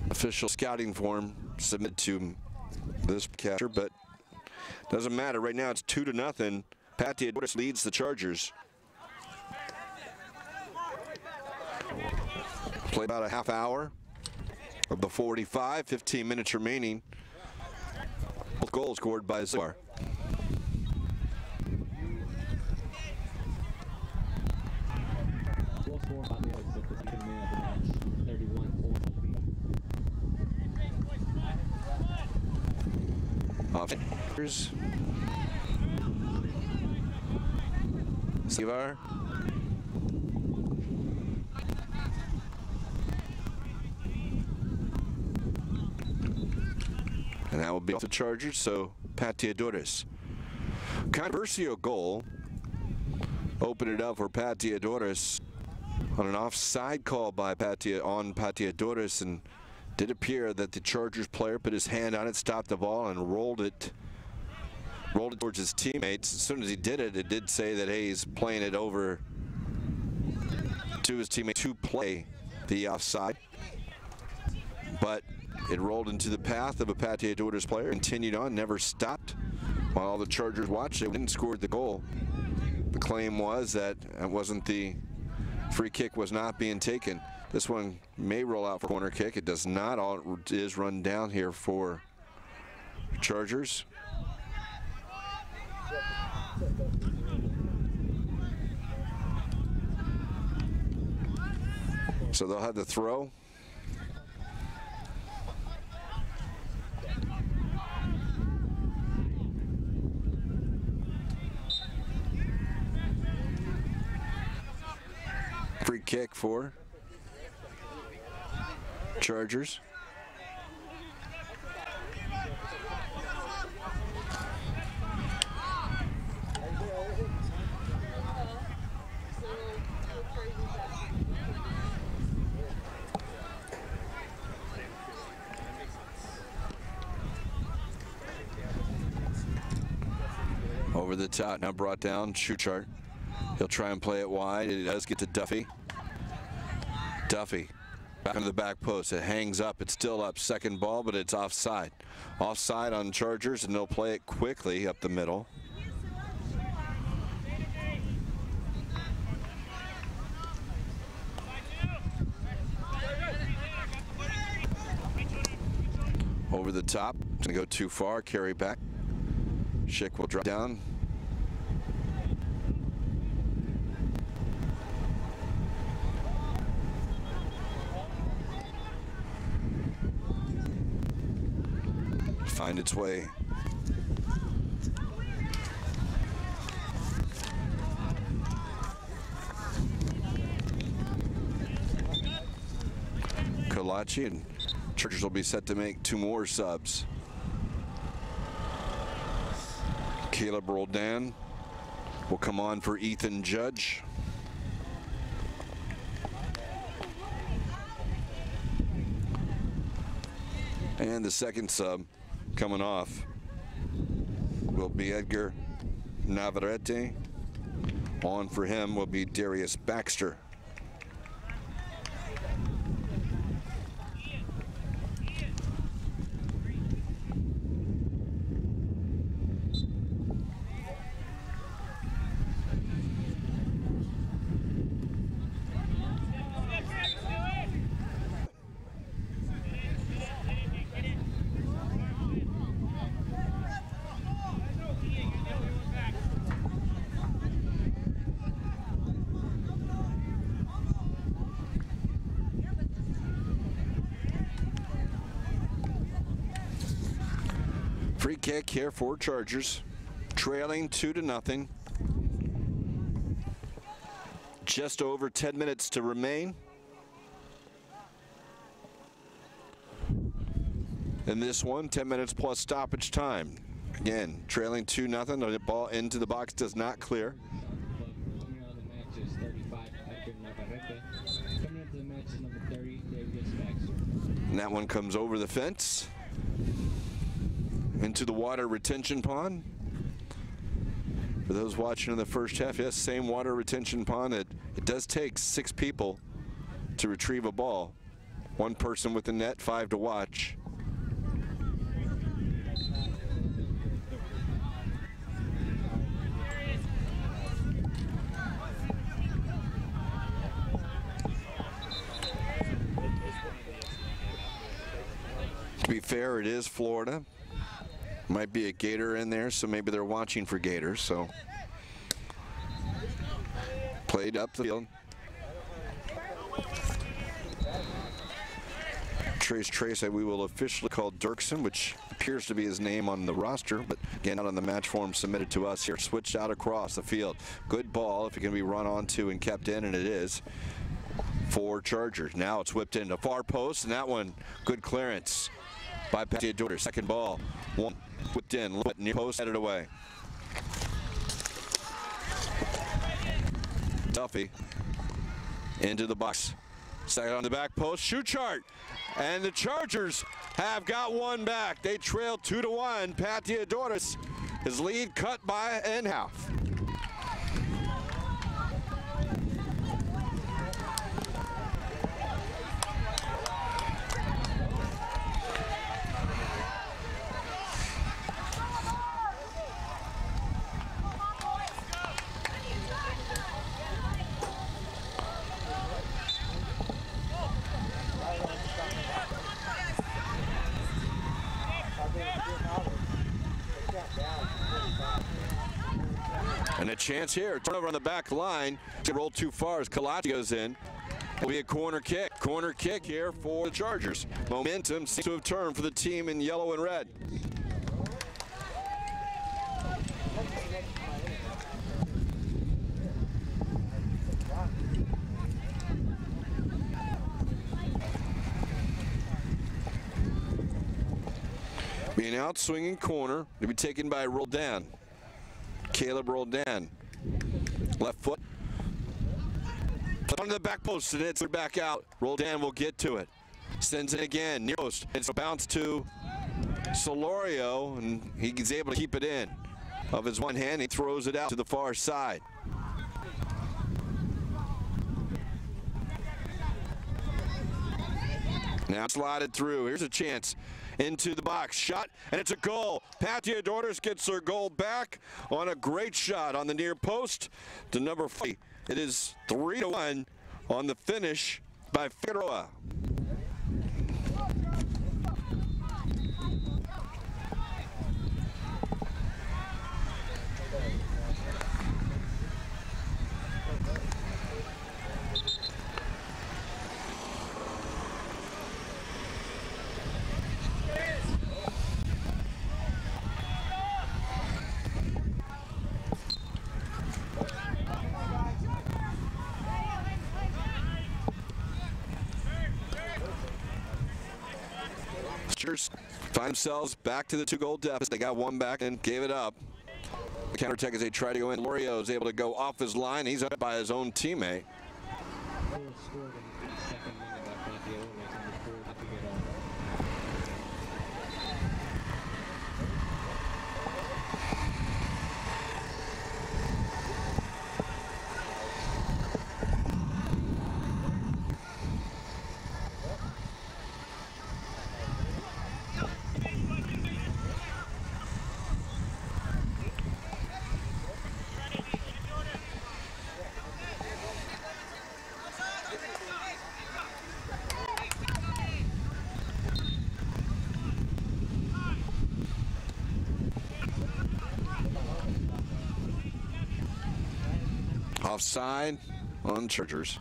official scouting form submitted to this catcher. But doesn't matter. Right now it's 2-0. Pateadores leads the Chargers. Play about a half hour of the 45, 15 minutes remaining. Both goals scored by Zar. Offenders. Sivar. And that will be off the Chargers, so Pateadores. Controversial goal. Open it up for Pateadores on an offside call by Pateadores, and did appear that the Chargers player put his hand on it, stopped the ball, and rolled it towards his teammates. As soon as he did it, it did say that Hayes playing it over to his teammate to play the offside. But it rolled into the path of a Pateadores player, continued on, never stopped. While all the Chargers watched, they didn't score the goal. The claim was that it wasn't the free kick was not being taken. This one may roll out for corner kick. It does not. All it is run down here for Chargers. So they'll have the throw. Free kick for Chargers. Over the top, now brought down, shoot chart. He'll try and play it wide. It does get to Duffy. Duffy back into the back post. It hangs up. It's still up. Second ball, but it's offside. Offside on Chargers, and they'll play it quickly up the middle. Over the top. It's going to go too far. Carry back. Schick will drop down. Find its way. Kalachi, and Chargers will be set to make 2 more subs. Caleb Roldan will come on for Ethan Judge. And the second sub coming off will be Edgar Navarrete. On for him will be Darius Baxter. Free kick here for Chargers, trailing 2-0. Just over 10 minutes to remain. In this one, 10 minutes plus stoppage time. Again, trailing 2-0. The ball into the box does not clear. Coming on the match is 35, Edgar Navarrete. Coming into the match is number 30, Darius Baxter. And that one comes over the fence into the water retention pond. For those watching in the first half, yes, same water retention pond. It does take 6 people to retrieve a ball. 1 person with the net, 5 to watch. To be fair, it is Florida. Might be a gator in there, so maybe they're watching for gators. So played up the field. Trace, we will officially call Dirksen, which appears to be his name on the roster, but again, not on the match form submitted to us here. Switched out across the field. Good ball if it can be run onto and kept in, and it is for Chargers. Now it's whipped into far post, and that one, good clearance by Pateadores. Second ball, one whipped in, near post, headed away. Duffy into the box. Second on the back post, shoot chart. And the Chargers have got one back. They trail 2-1. Pateadores, his lead cut by in half. And a chance here, turnover on the back line. To roll too far as Kalati goes in. It'll be a corner kick. Corner kick here for the Chargers. Momentum seems to have turned for the team in yellow and red. Being out swinging corner to be taken by Roldan. Caleb Roldan, left foot, onto the back post, and it's back out. Roldan will get to it. Sends it again, near post. It's a bounce to Solorio, and he's able to keep it in. Of his one hand, he throws it out to the far side. Now slotted through. Here's a chance. Into the box, shot, and it's a goal. Pateadores gets their goal back on a great shot on the near post to number 5. It is 3-1 on the finish by Figueroa. Find themselves back to the 2-goal deficit. They got one back and gave it up. Counterattack as they try to go in. Lorio is able to go off his line. He's up by his own teammate. Goal scored in the second minute by Pateadores and the 4 to get off. Offside on Chargers.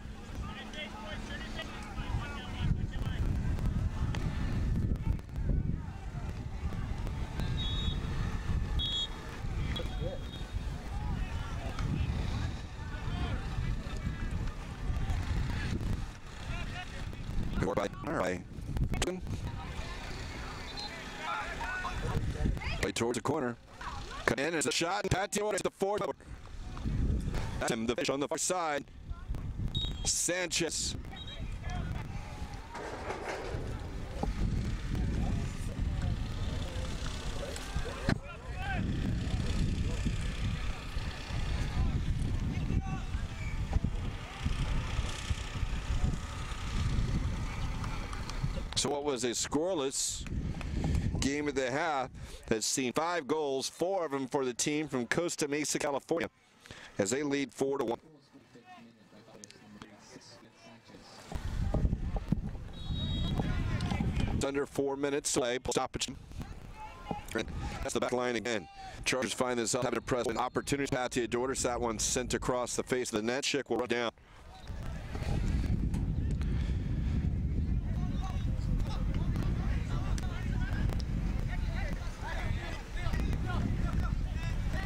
All right. Play towards the corner. Come in as a shot, and Pateadores the 4. That's him, the fish on the far side. Sanchez. So what was a scoreless game at the half that's seen 5 goals, 4 of them for the team from Costa Mesa, California, as they lead 4-1. It's under 4 minutes to play. Stoppage. That's the back line again. Chargers find themselves having to press an opportunity. Pateadores, that one sent across the face of the net. Schick will run down.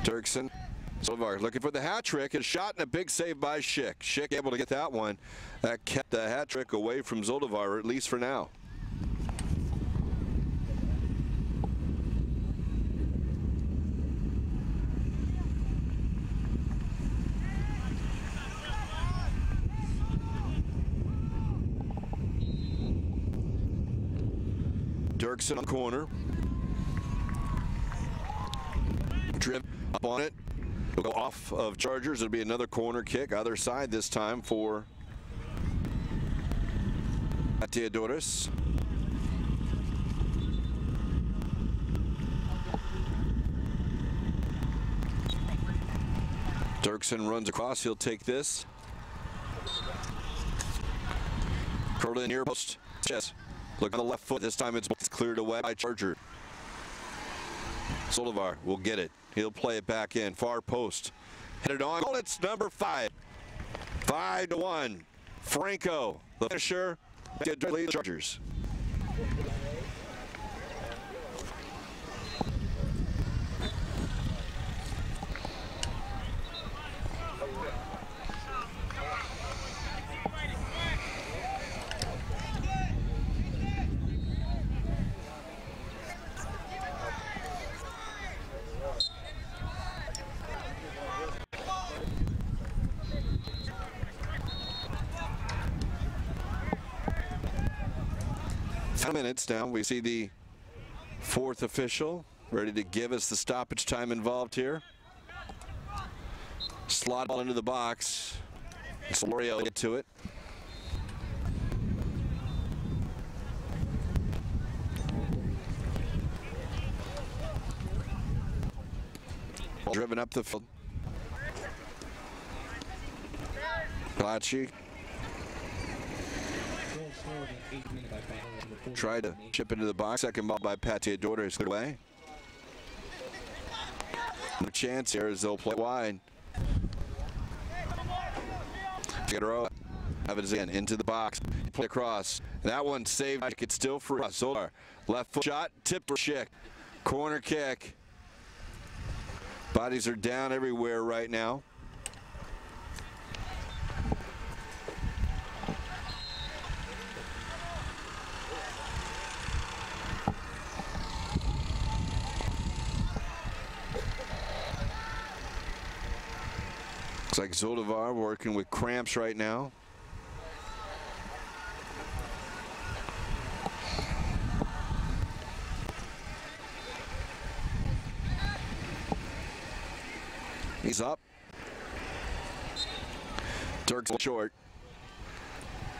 Dirksen. Zolvar looking for the hat trick. A shot and a big save by Schick. Schick able to get that one. That kept the hat trick away from Zolvar, at least for now. Dirksen on the corner. Driven up on it. It'll go off of Chargers. It'll be another corner kick. Other side this time for Pateadores. Dirksen runs across. He'll take this. Curled in near post. Chest. Look on the left foot. This time it's cleared away by Charger. Zolvar will get it. He'll play it back in. Far post. Headed on. Oh, it's number 5. 5-1. Franco, the finisher. Lead the Chargers. Minutes now. We see the 4th official ready to give us the stoppage time involved here. Slot ball into the box. Lorio get to it. Ball driven up the field. Placci tried to chip into the box. Second ball by Pateadores cleared away. No chance here as they'll play wide. Figueroa have it again into the box. Play across. That one saved. It's still free. Zolvar left foot shot. Tip for Schick. Corner kick. Bodies are down everywhere right now. Looks like Zoldivar working with cramps right now. He's up. Dirk's short.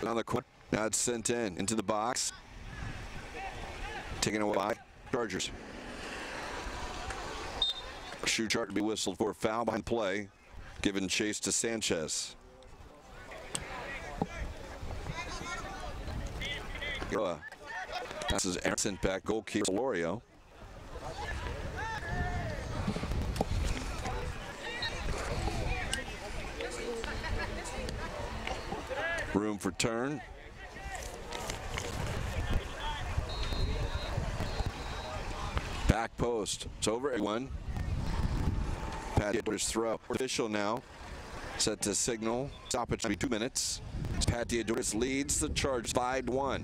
On the corner. Now it's sent into the box. Taken away by Chargers. Shoe chart to be whistled for foul behind play. Given chase to Sanchez. This is Aaron sent back goalkeeper Lorio. Room for turn. Back post. It's over at 1. Pateadores throw. Official now. Set to signal. Stoppage to be 2 minutes. Pateadores leads the Chargers 5-1.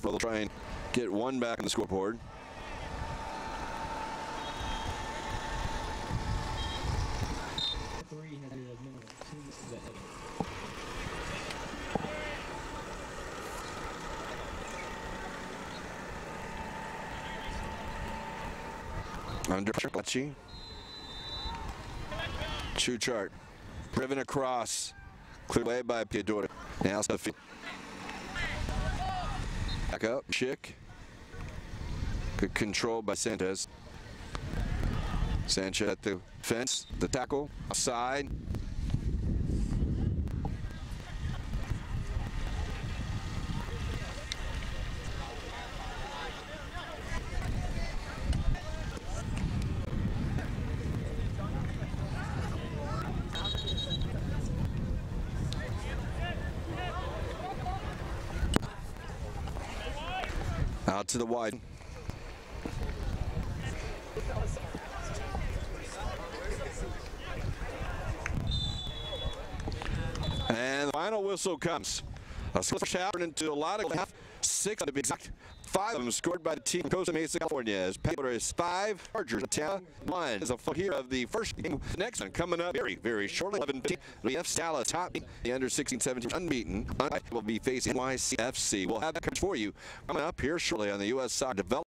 They'll try and get one back on the scoreboard. Under pressure, Shoe chart. Driven across. Cleared away by Pateadores. Now Sophie. Back up, Schick. Good control by Sanchez. Sanchez at the fence, the tackle, offside. Out to the wide. And the final whistle comes. A switch happened into a lot of half. 6 to be exact. 5 of them scored by the team from Costa Mesa, California. As Pateadores 5, Chargers Tampa 1. Is a full here of the first game. The next one coming up very, very shortly. 11:15. The F Dallas top the under 16-17 unbeaten. Will be facing NYCFC. We'll have that coverage for you coming up here shortly on the U.S. Soccer Development.